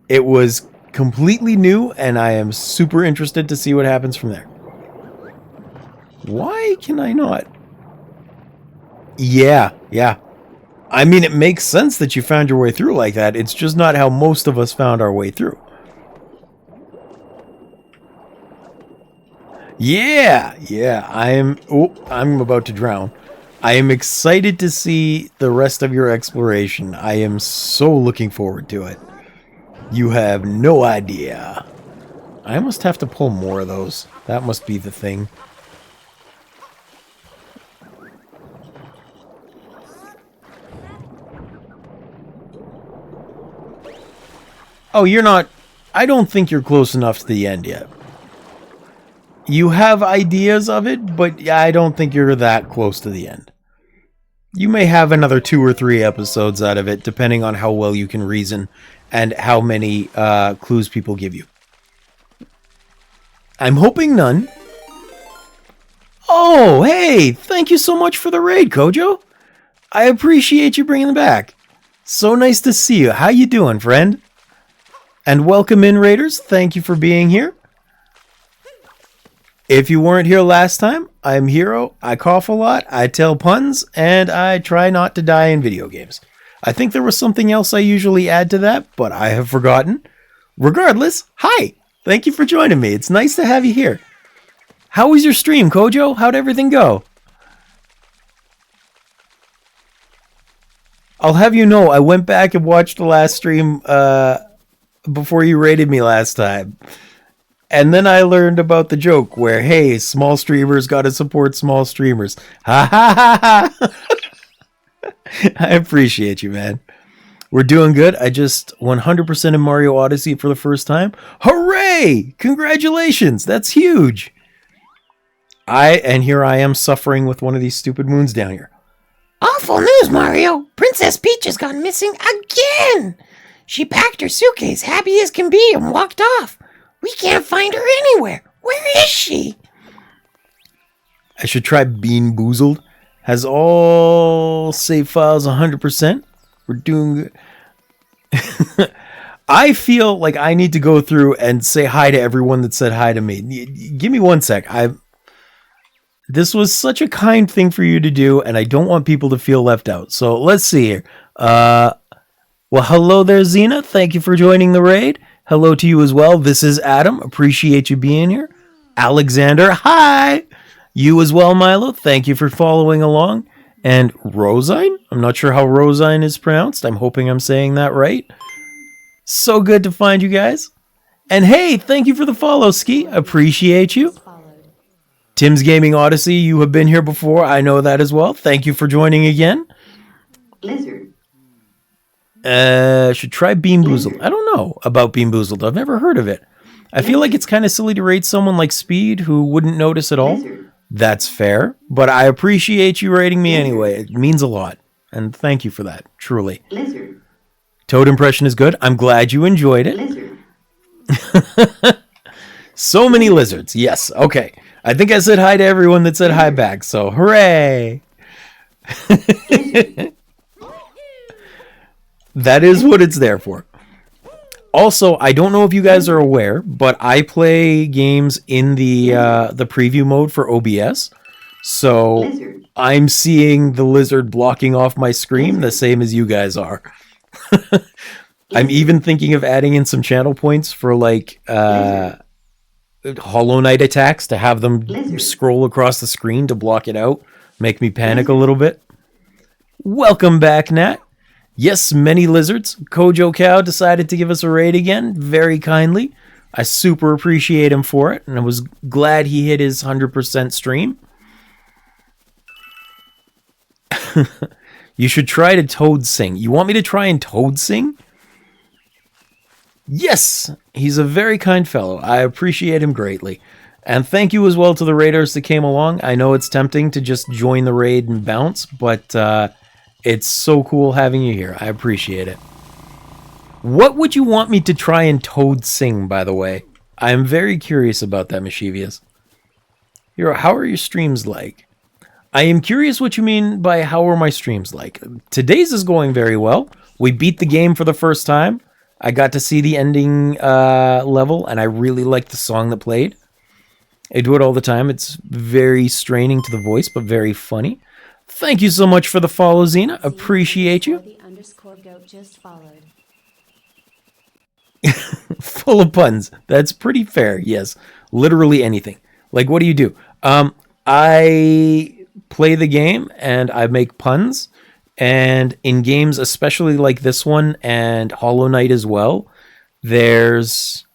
It was completely new, and I am super interested to see what happens from there. Why can I not? Yeah. I mean, it makes sense that you found your way through like that. It's just not how most of us found our way through. Yeah. I'm about to drown. I am excited to see the rest of your exploration. I am so looking forward to it. You have no idea. I must have to pull more of those. That must be the thing. Oh, you're not... I don't think you're close enough to the end yet. You have ideas of it, but I don't think you're that close to the end. You may have another 2 or 3 episodes out of it, depending on how well you can reason and how many clues people give you. I'm hoping none. Oh, hey! Thank you so much for the raid, Kojo. I appreciate you bringing them back. So nice to see you. How you doing, friend? And welcome in, raiders. Thank you for being here. If you weren't here last time, I'm Hero. I cough a lot, I tell puns, and I try not to die in video games. I think there was something else I usually add to that, but I have forgotten. Regardless, hi! Thank you for joining me. It's nice to have you here. How was your stream, Kojo? How'd everything go? I'll have you know, I went back and watched the last stream before you raided me last time. And then I learned about the joke where, hey, small streamers gotta support small streamers. Ha ha ha ha! I appreciate you, man. We're doing good. I just 100% in Mario Odyssey for the first time. Hooray! Congratulations! That's huge! And here I am suffering with one of these stupid moons down here. Awful news, Mario. Princess Peach has gone missing again. She packed her suitcase happy as can be and walked off. We can't find her anywhere. Where is she? I should try Bean Boozled. Has all save files 100%. We're doing good. I feel like I need to go through and say hi to everyone that said hi to me. Give me 1 sec. This was such a kind thing for you to do, and I don't want people to feel left out. So let's see here. Well, hello there, Xena. Thank you for joining the raid. Hello to you as well. This is Adam. Appreciate you being here. Alexander, hi. You as well, Milo. Thank you for following along. And Rosine? I'm not sure how Rosine is pronounced. I'm hoping I'm saying that right. So good to find you guys. And hey, thank you for the follow, Ski. Appreciate you. Tim's Gaming Odyssey, you have been here before. I know that as well. Thank you for joining again. Lizard. Should try Bean Boozled. I don't know about Bean Boozled. I've never heard of it. I feel like it's kind of silly to rate someone like Speed who wouldn't notice at all. That's fair, but I appreciate you rating me anyway. It means a lot. And thank you for that, truly. Lizard. Toad impression is good. I'm glad you enjoyed it. Lizard. So many lizards. Yes, okay. I think I said hi to everyone that said hi back, so hooray! That is what it's there for. Also, I don't know if you guys are aware, but I play games in the preview mode for OBS. So Lizard. I'm seeing the lizard blocking off my screen the same as you guys are. I'm even thinking of adding in some channel points for like Hollow Knight attacks to have them scroll across the screen to block it out. Make me panic a little bit. Welcome back, Nat. Yes, many lizards. Kojohcow decided to give us a raid again, very kindly. I super appreciate him for it, and I was glad he hit his 100% stream. You should try to Toad Sing. You want me to try and Toad Sing? Yes, he's a very kind fellow. I appreciate him greatly. And thank you as well to the raiders that came along. I know it's tempting to just join the raid and bounce, but it's so cool having you here. I appreciate it. What would you want me to try and Toad Sing, by the way? I am very curious about that, Mischievous. Hero, how are your streams like? I am curious what you mean by how are my streams like. Today's is going very well. We beat the game for the first time. I got to see the ending level, and I really liked the song that played. I do it all the time. It's very straining to the voice, but very funny. Thank you so much for the follow, Xena. Appreciate you. The underscore goat just followed. Full of puns. That's pretty fair. Yes, literally anything. Like, what do you do? I play the game and I make puns. And in games, especially like this one and Hollow Knight as well, there's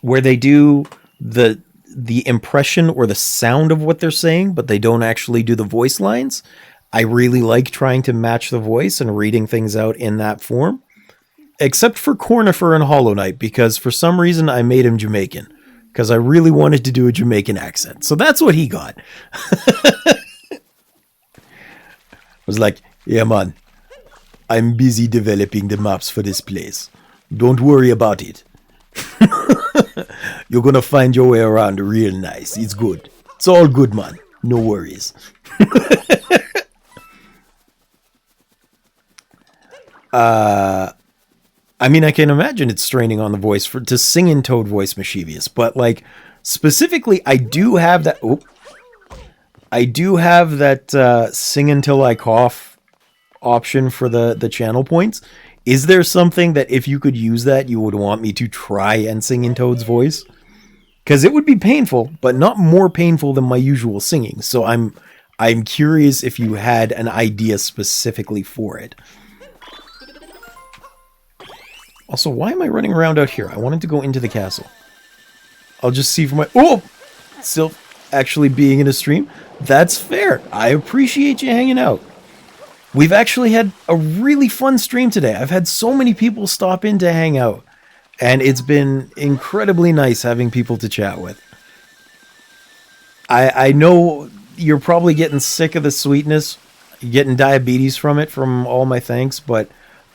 where they do the impression or the sound of what they're saying, but they don't actually do the voice lines. I really like trying to match the voice and reading things out in that form. Except for Cornifer and Hollow Knight, because for some reason I made him Jamaican. Because I really wanted to do a Jamaican accent. So that's what he got. I was like, yeah man, I'm busy developing the maps for this place. Don't worry about it. You're gonna find your way around real nice. It's good. It's all good, man. No worries. I mean, I can imagine it's straining on the voice to sing in Toad voice mischievous, but like specifically, I do have that. Oh, I do have that sing until I cough option for the channel points. Is there something that if you could use that, you would want me to try and sing in Toad's voice? Because it would be painful, but not more painful than my usual singing. So I'm curious if you had an idea specifically for it. Also, why am I running around out here? I wanted to go into the castle. I'll just see for my... Oh! Still actually being in a stream. That's fair. I appreciate you hanging out. We've actually had a really fun stream today. I've had so many people stop in to hang out. And it's been incredibly nice having people to chat with. I know you're probably getting sick of the sweetness, getting diabetes from it, from all my thanks, but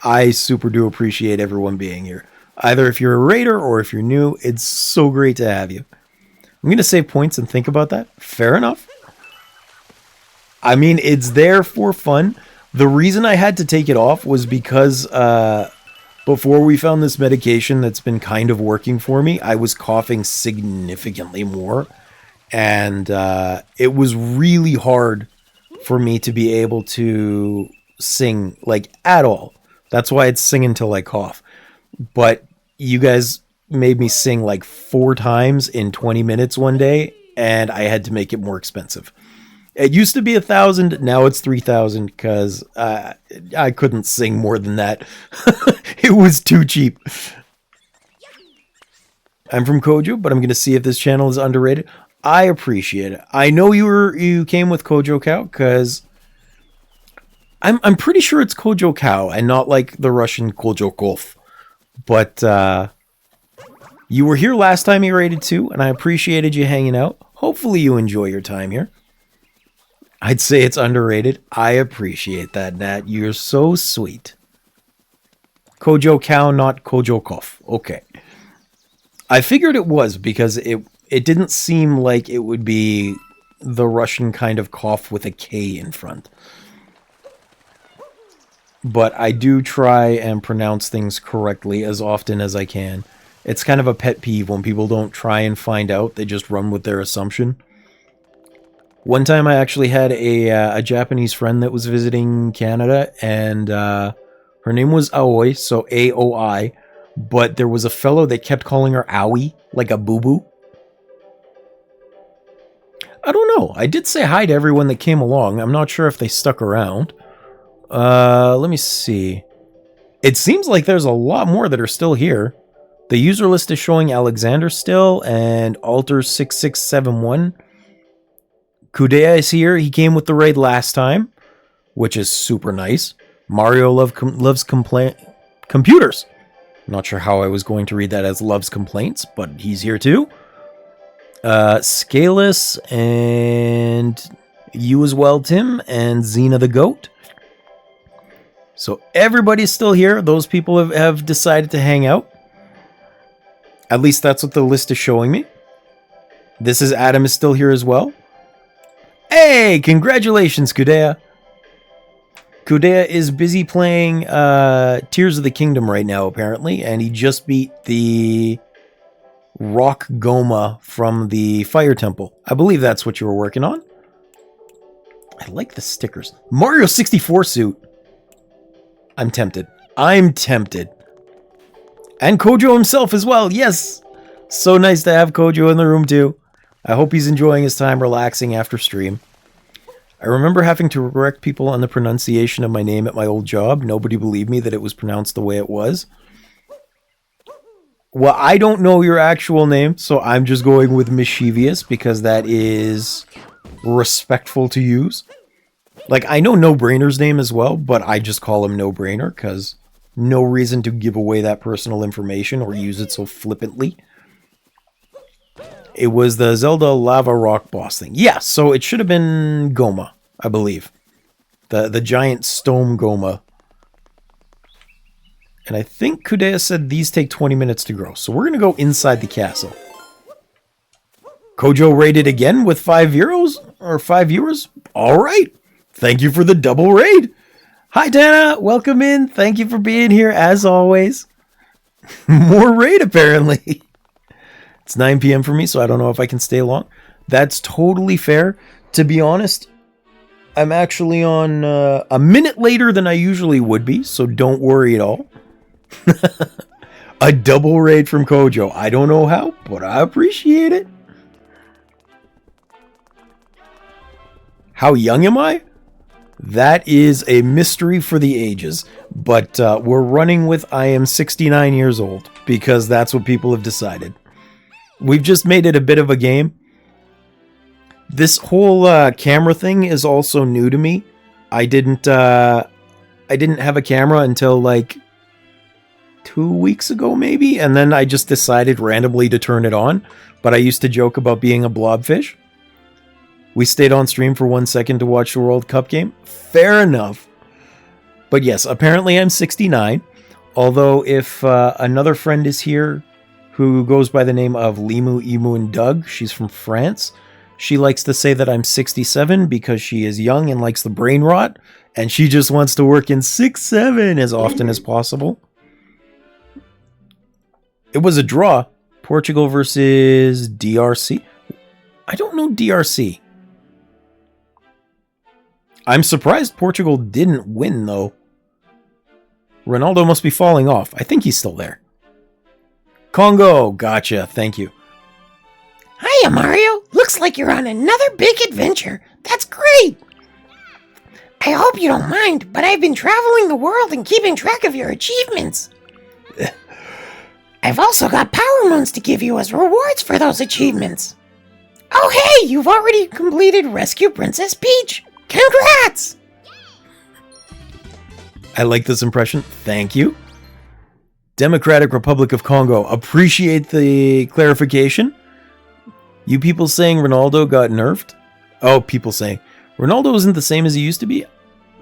I super do appreciate everyone being here. Either if you're a raider or if you're new, it's so great to have you. I'm going to save points and think about that. Fair enough. I mean, it's there for fun. The reason I had to take it off was because before we found this medication that's been kind of working for me, I was coughing significantly more. And it was really hard for me to be able to sing, like, at all. That's why it's sing until I cough. But you guys made me sing like 4 times in 20 minutes one day, and I had to make it more expensive. It used to be 1,000, now it's 3,000 because I couldn't sing more than that. It was too cheap. I'm from Kojo, but I'm going to see if this channel is underrated. I appreciate it. I know you came with Kojohcow because I'm pretty sure it's Kojohcow and not like the Russian Kojohcow. But you were here last time you raided too, and I appreciated you hanging out. Hopefully you enjoy your time here. I'd say it's underrated. I appreciate that, Nat. You're so sweet. Kojohcow, not Kojohcow. Okay. I figured it was because it didn't seem like it would be the Russian kind of cough with a K in front. But I do try and pronounce things correctly as often as I can. It's kind of a pet peeve when people don't try and find out, they just run with their assumption. One time I actually had a Japanese friend that was visiting Canada, and her name was Aoi, so A-O-I, but there was a fellow that kept calling her Owie, like a boo-boo. I don't know. I did say hi to everyone that came along. I'm not sure if they stuck around. Let me see. It seems like there's a lot more that are still here. The user list is showing Alexander still, and Alter6671. Kudea is here. He came with the raid last time, which is super nice. Mario loves computers. Not sure how I was going to read that as loves complaints, but he's here too. Scaleless, and you as well, Tim, and Xena the Goat. So everybody's still here. Those people have decided to hang out. At least that's what the list is showing me. This is Adam is still here as well. Hey, congratulations, Kudea. Kudea is busy playing Tears of the Kingdom right now, apparently, and he just beat the Rock Goma from the Fire Temple. I believe that's what you were working on. I like the stickers. Mario 64 suit. I'm tempted. I'm tempted. And Kojo himself as well. Yes. So nice to have Kojo in the room too. I hope he's enjoying his time relaxing after stream. I remember having to correct people on the pronunciation of my name at my old job. Nobody believed me that it was pronounced the way it was. Well, I don't know your actual name, so I'm just going with Mischievous because that is respectful to use. Like, I know No Brainer's name as well, but I just call him No Brainer because no reason to give away that personal information or use it so flippantly. It was the Zelda Lava Rock boss thing. Yeah, so it should have been Goma, I believe. The giant stone Goma. And I think Kudea said these take 20 minutes to grow. So we're going to go inside the castle. Kojo raided again with 5 euros? Or 5 viewers? Alright. Thank you for the double raid. Hi, Dana. Welcome in. Thank you for being here, as always. More raid, apparently. It's 9 p.m. for me, so I don't know if I can stay long. That's totally fair. To be honest, I'm actually on a minute later than I usually would be, so don't worry at all. A double raid from Kojo. I don't know how, but I appreciate it. How young am I? That is a mystery for the ages, but we're running with I am 69 years old, because that's what people have decided. We've just made it a bit of a game. This whole camera thing is also new to me. I didn't have a camera until like 2 weeks ago, maybe, and then I just decided randomly to turn it on. But I used to joke about being a blobfish. We stayed on stream for 1 second to watch the World Cup game. Fair enough. But yes, apparently I'm 69. Although if another friend is here who goes by the name of Limu, Emu, and Doug, she's from France. She likes to say that I'm 67 because she is young and likes the brain rot. And she just wants to work in 6-7 as often as possible. It was a draw. Portugal versus DRC. I don't know DRC. I'm surprised Portugal didn't win, though. Ronaldo must be falling off. I think he's still there. Congo. Gotcha. Thank you. Hiya, Mario. Looks like you're on another big adventure. That's great. I hope you don't mind, but I've been traveling the world and keeping track of your achievements. I've also got power moons to give you as rewards for those achievements. Oh hey, you've already completed Rescue Princess Peach. Congrats! I like this impression. Thank you. Democratic Republic of Congo. Appreciate the clarification. You people saying Ronaldo got nerfed? Oh, people saying Ronaldo isn't the same as he used to be?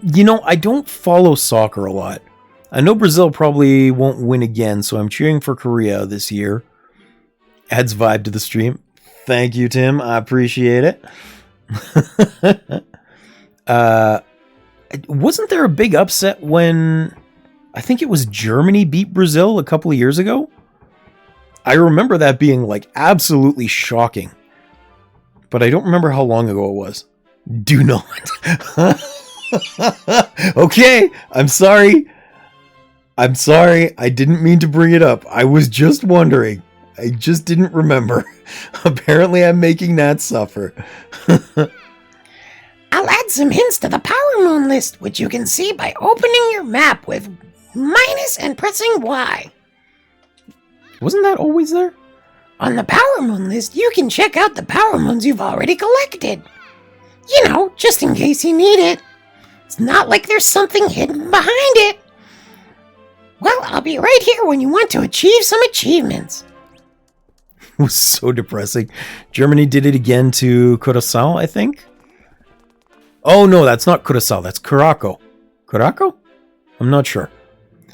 You know, I don't follow soccer a lot. I know Brazil probably won't win again, so I'm cheering for Korea this year. Adds vibe to the stream. Thank you, Tim. I appreciate it. Wasn't there a big upset when I think it was Germany beat Brazil a couple of years ago? I remember that being like absolutely shocking. But I don't remember how long ago it was. Do not. Okay, I'm sorry. I'm sorry. I didn't mean to bring it up. I was just wondering. I just didn't remember. Apparently I'm making Nat suffer. I'll add some hints to the Power Moon list, which you can see by opening your map with minus and pressing Y. Wasn't that always there? On the Power Moon list, you can check out the Power Moons you've already collected. You know, just in case you need it. It's not like there's something hidden behind it. Well, I'll be right here when you want to achieve some achievements. It was so depressing. Germany did it again to Kojohcow, I think. Oh no, that's not Kojohcow, that's Kojohcow. Kojohcow? I'm not sure.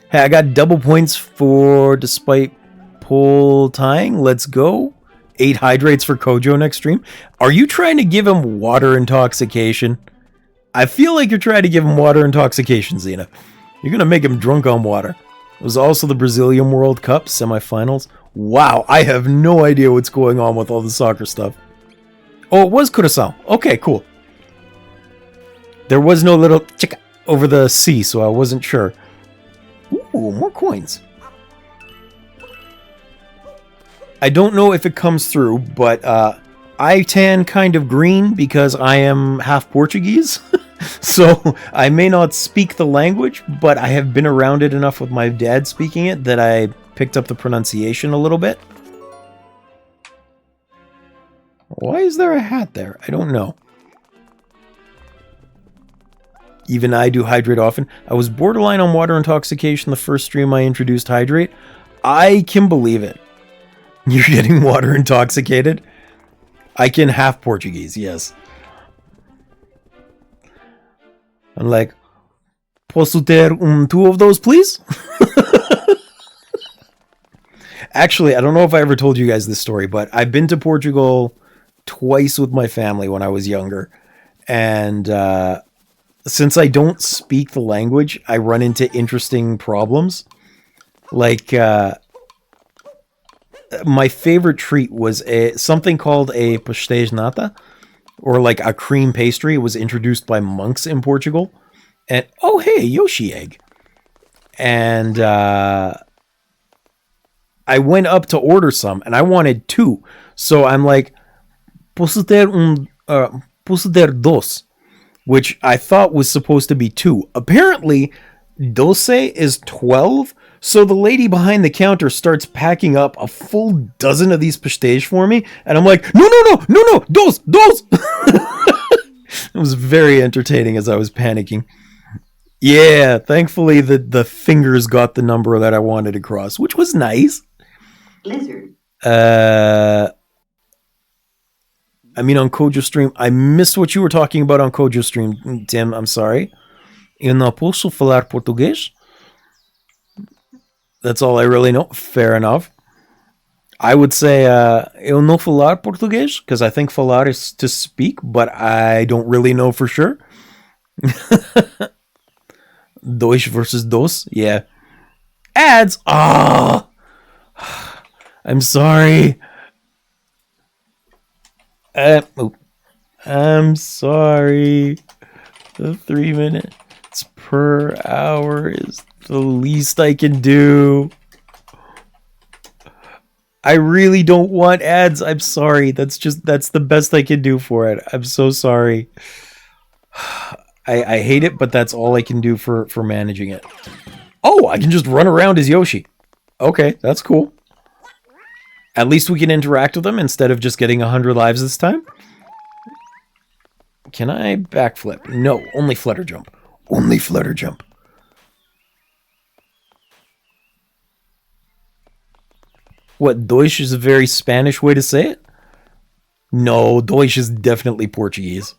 Hey, I got double points for despite pole tying. Let's go. 8 hydrates for Kojo next stream. Are you trying to give him water intoxication? I feel like you're trying to give him water intoxication, Xena. You're going to make him drunk on water. It was also the Brazilian World Cup semifinals. Wow, I have no idea what's going on with all the soccer stuff. Oh, it was Curaçao. Okay, cool. There was no little chica over the sea, so I wasn't sure. Ooh, more coins. I don't know if it comes through, but I tan kind of green because I am half Portuguese. So I may not speak the language, but I have been around it enough with my dad speaking it that I picked up the pronunciation a little bit. Why is there a hat there? I don't know. Even I do hydrate often. I was borderline on water intoxication the first stream I introduced hydrate. I can believe it. You're getting water intoxicated? I can half Portuguese, yes. I'm like, posso ter two of those, please? Actually, I don't know if I ever told you guys this story, but I've been to Portugal twice with my family when I was younger. And since I don't speak the language, I run into interesting problems. Like, my favorite treat was something called a pastéis nata, or like a cream pastry. It was introduced by monks in Portugal. And, oh, hey, Yoshi egg. And I went up to order some, and I wanted 2. So I'm like, posso ter dos, which I thought was supposed to be 2. Apparently, doce is 12. So the lady behind the counter starts packing up a full dozen of these pastéis for me. And I'm like, no, dos. It was very entertaining as I was panicking. Yeah, thankfully the fingers got the number that I wanted to cross, which was nice. Lizard. I mean, on Kojo stream, I missed what you were talking about on Kojo stream, Tim. I'm sorry. Eu não posso falar português. That's all I really know. Fair enough. I would say eu não falar português, because I think falar is to speak, but I don't really know for sure. Dois versus dos, yeah. Ads! Ah! I'm sorry. I'm sorry. The 3 minutes per hour is the least I can do. I really don't want ads. I'm sorry. That's the best I can do for it. I'm so sorry. I hate it, but that's all I can do for managing it. Oh, I can just run around as Yoshi. Okay, that's cool. At least we can interact with them instead of just getting 100 lives this time. Can I backflip? No, only flutter jump. Only flutter jump. What, Deutsch is a very Spanish way to say it? No, Deutsch is definitely Portuguese.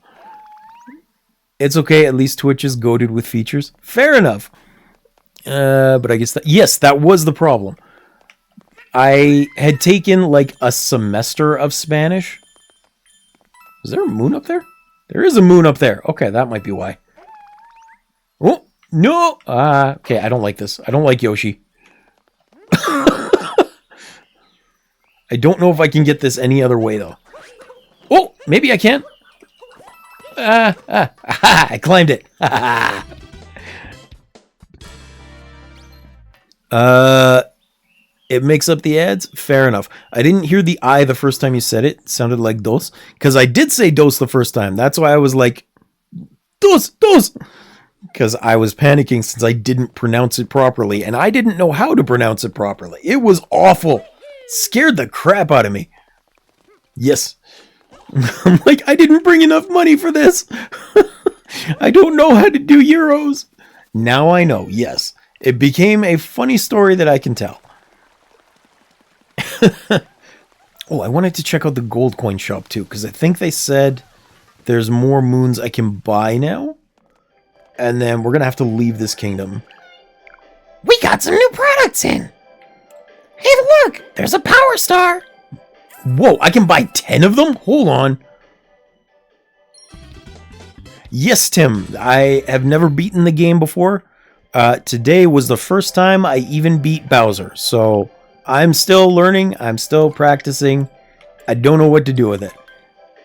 It's okay, at least Twitch is goated with features. Fair enough. But I guess yes, that was the problem. I had taken like a semester of Spanish. Is there a moon up there? There is a moon up there. Okay, that might be why. Oh, no! Okay, I don't like this. I don't like Yoshi. I don't know if I can get this any other way, though. Oh, maybe I can. I climbed it. It makes up the ads? Fair enough. I didn't hear the I the first time you said it. It sounded like dos. Because I did say dos the first time. That's why I was like, dos. Because I was panicking since I didn't pronounce it properly. And I didn't know how to pronounce it properly. It was awful. Scared the crap out of me. Yes. I'm like, I didn't bring enough money for this. I don't know how to do euros. Now I know, yes. It became a funny story that I can tell. Oh, I wanted to check out the gold coin shop too, because I think they said there's more moons I can buy now. And then we're going to have to leave this kingdom. We got some new products in. Hey, look, there's a power star. Whoa, I can buy 10 of them? Hold on. Yes, Tim, I have never beaten the game before. Today was the first time I even beat Bowser, so I'm still learning, I'm still practicing. I don't know what to do with it.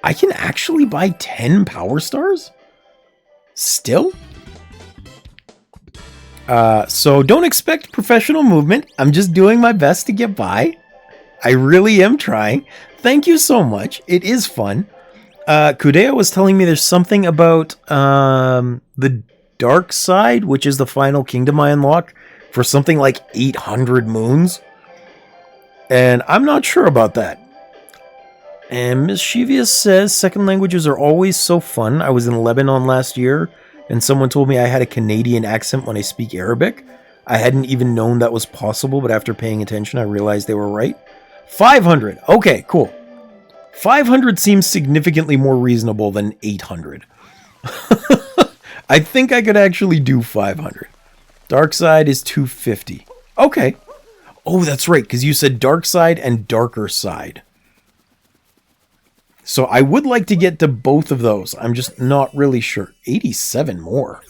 I can actually buy 10 Power Stars? Still? So don't expect professional movement. I'm just doing my best to get by. I really am trying. Thank you so much. It is fun. Kudea was telling me there's something about the dark side, which is the final kingdom I unlock, for something like 800 moons. And I'm not sure about that. And Mischievous says, second languages are always so fun. I was in Lebanon last year, and someone told me I had a Canadian accent when I speak Arabic. I hadn't even known that was possible, but after paying attention, I realized they were right. 500. Okay, cool. 500 seems significantly more reasonable than 800. I think I could actually do 500. Dark side is 250. Okay. Oh, that's right, because you said dark side and darker side. So I would like to get to both of those. I'm just not really sure. 87 more.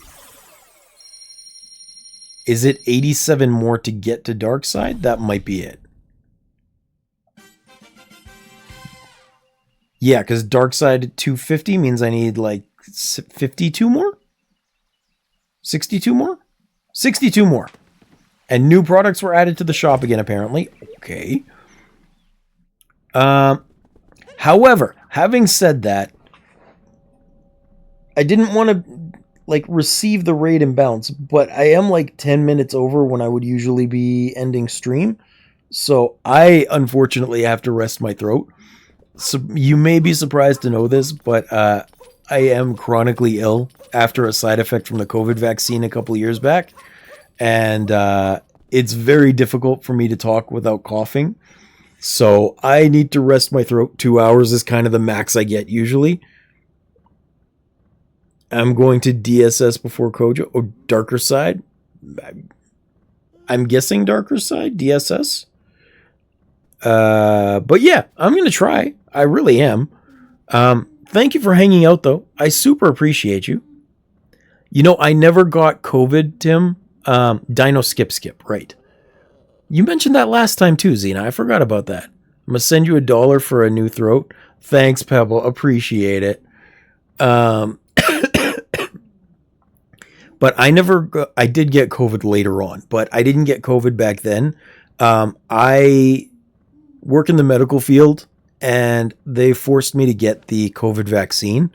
Is it 87 more to get to dark side? That might be it. Yeah, because dark side 250 means I need like 52 more? 62 more? 62 more. And new products were added to the shop again, apparently. Okay. However, having said that, I didn't want to like receive the raid and bounce, but I am like 10 minutes over when I would usually be ending stream. So I unfortunately have to rest my throat. So you may be surprised to know this, but I am chronically ill after a side effect from the COVID vaccine a couple of years back. And it's very difficult for me to talk without coughing. So I need to rest my throat. 2 hours is kind of the max I get usually. I'm going to DSS before Kojo. Or darker side. I'm guessing darker side, DSS. But yeah, I'm going to try. I really am. Thank you for hanging out, though. I super appreciate you. You know, I never got COVID, Tim. Dino skip, right. You mentioned that last time, too, Xena. I forgot about that. I'm going to send you $1 for a new throat. Thanks, Pebble. Appreciate it. But I did get COVID later on, but I didn't get COVID back then. I work in the medical field, and they forced me to get the COVID vaccine.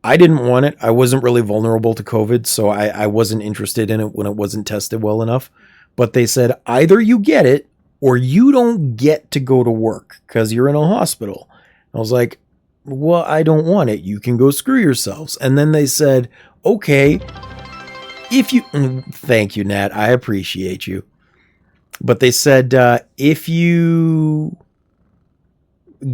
I didn't want it. I wasn't really vulnerable to COVID, so I wasn't interested in it when it wasn't tested well enough. But they said, either you get it, or you don't get to go to work because you're in a hospital. I was like, well, I don't want it. You can go screw yourselves. And then they said, okay, if you... Thank you, Nat. I appreciate you. But they said, if you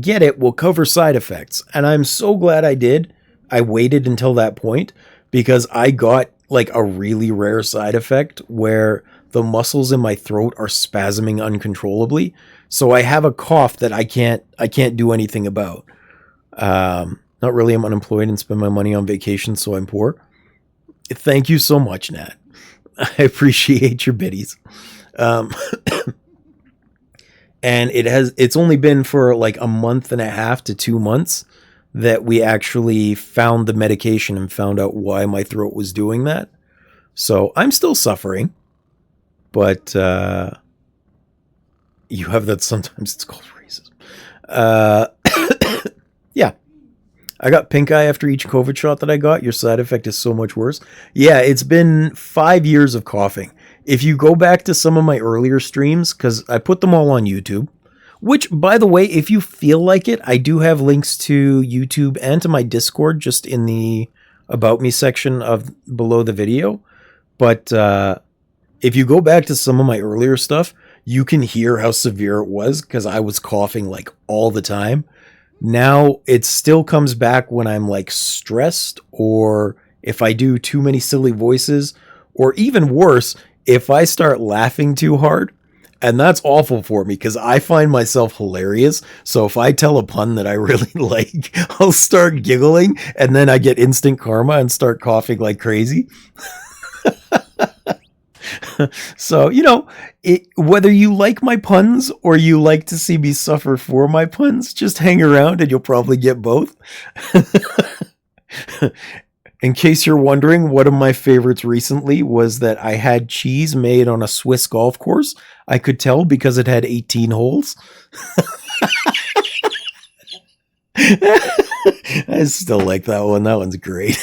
get it, we'll cover side effects. And I'm so glad I did. I waited until that point because I got like a really rare side effect where the muscles in my throat are spasming uncontrollably. So I have a cough that I can't do anything about. Not really. I'm unemployed and spend my money on vacation, so I'm poor. Thank you so much, Nat. I appreciate your biddies. And it's only been for like a month and a half to 2 months that we actually found the medication and found out why my throat was doing that. So I'm still suffering, but you have that sometimes. It's called racism. Yeah. I got pink eye after each COVID shot that I got. Your side effect is so much worse. Yeah, it's been 5 years of coughing. If you go back to some of my earlier streams, because I put them all on YouTube, which, by the way, if you feel like it, I do have links to YouTube and to my Discord just in the About Me section of below the video. But if you go back to some of my earlier stuff, you can hear how severe it was because I was coughing like all the time. Now it still comes back when I'm like stressed or if I do too many silly voices, or even worse, if I start laughing too hard. And that's awful for me because I find myself hilarious. So if I tell a pun that I really like, I'll start giggling and then I get instant karma and start coughing like crazy. So, whether you like my puns or you like to see me suffer for my puns, just hang around and you'll probably get both. In case you're wondering, one of my favorites recently was that I had cheese made on a Swiss golf course. I could tell because it had 18 holes. I still like that one. That one's great.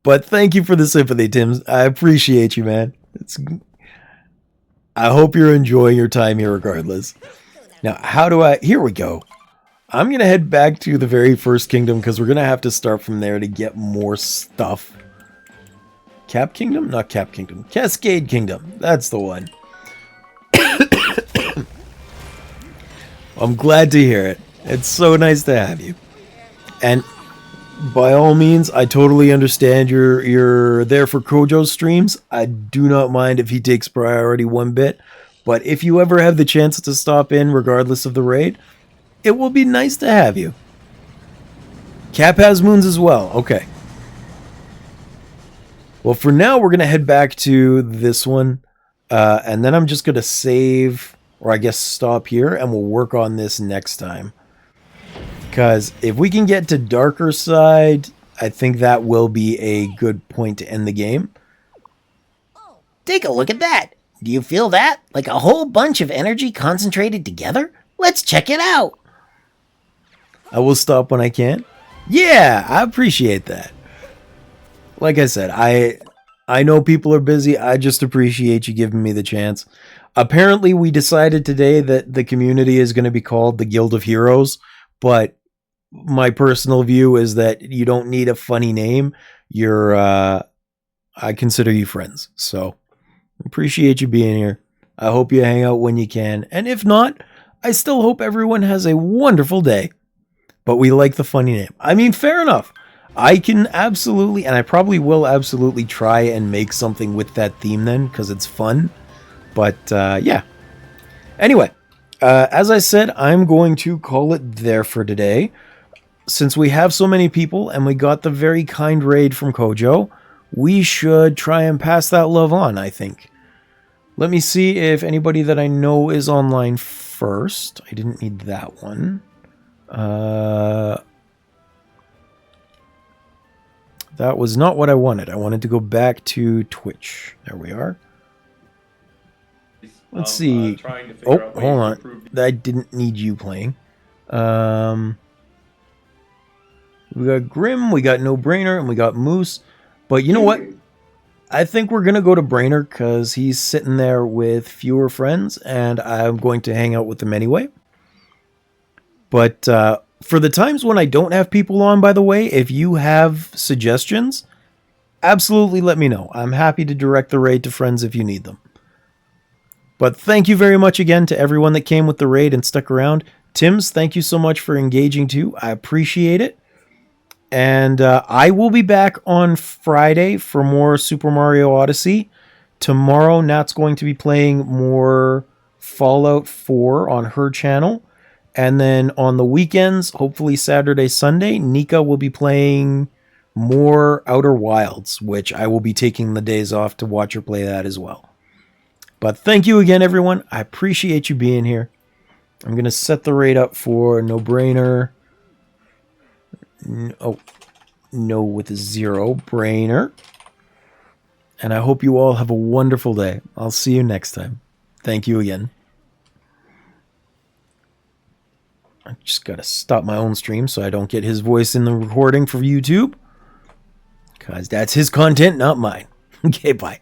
But thank you for the sympathy, Tim. I appreciate you, man. I hope you're enjoying your time here regardless. Now, here we go. I'm going to head back to the very first kingdom because we're going to have to start from there to get more stuff. Cap Kingdom? Not Cap Kingdom. Cascade Kingdom. That's the one. I'm glad to hear it. It's so nice to have you. And by all means, I totally understand you're there for Kojo's streams. I do not mind if he takes priority one bit. But if you ever have the chance to stop in regardless of the raid, it will be nice to have you. Cap has moons as well. Okay. Well, for now, we're going to head back to this one. And then I'm just going to save, or I guess stop here, and we'll work on this next time. Because if we can get to Darker Side, I think that will be a good point to end the game. Take a look at that. Do you feel that? Like a whole bunch of energy concentrated together? Let's check it out. I will stop when I can. Yeah, I appreciate that. Like I said, I know people are busy. I just appreciate you giving me the chance. Apparently, we decided today that the community is going to be called the Guild of Heroes, but my personal view is that you don't need a funny name. I consider you friends. So, appreciate you being here. I hope you hang out when you can. And if not, I still hope everyone has a wonderful day. But we like the funny name. I mean, fair enough. I can absolutely, and I probably will absolutely try and make something with that theme then, because it's fun. But, yeah. Anyway, as I said, I'm going to call it there for today. Since we have so many people, and we got the very kind raid from Kojo, we should try and pass that love on, I think. Let me see if anybody that I know is online first. I didn't need that one. That was not what I wanted. I wanted to go back to Twitch. There we are. Let's see. Oh, hold on. I didn't need you playing. We got Grim, we got No Brainer, and we got Moose. But you know what? I think we're going to go to Brainer because he's sitting there with fewer friends, and I'm going to hang out with them anyway. But for the times when I don't have people on, by the way, if you have suggestions, absolutely let me know. I'm happy to direct the raid to friends if you need them. But thank you very much again to everyone that came with the raid and stuck around. Tims, thank you so much for engaging too. I appreciate it. And I will be back on Friday for more Super Mario Odyssey. Tomorrow, Nat's going to be playing more Fallout 4 on her channel. And then on the weekends, hopefully Saturday, Sunday, Nika will be playing more Outer Wilds, which I will be taking the days off to watch her play that as well. But thank you again, everyone. I appreciate you being here. I'm going to set the rate up for No Brainer. Oh, no with a 0. Brainer. And I hope you all have a wonderful day. I'll see you next time. Thank you again. I just got to stop my own stream so I don't get his voice in the recording for YouTube. Because that's his content, not mine. Okay, bye.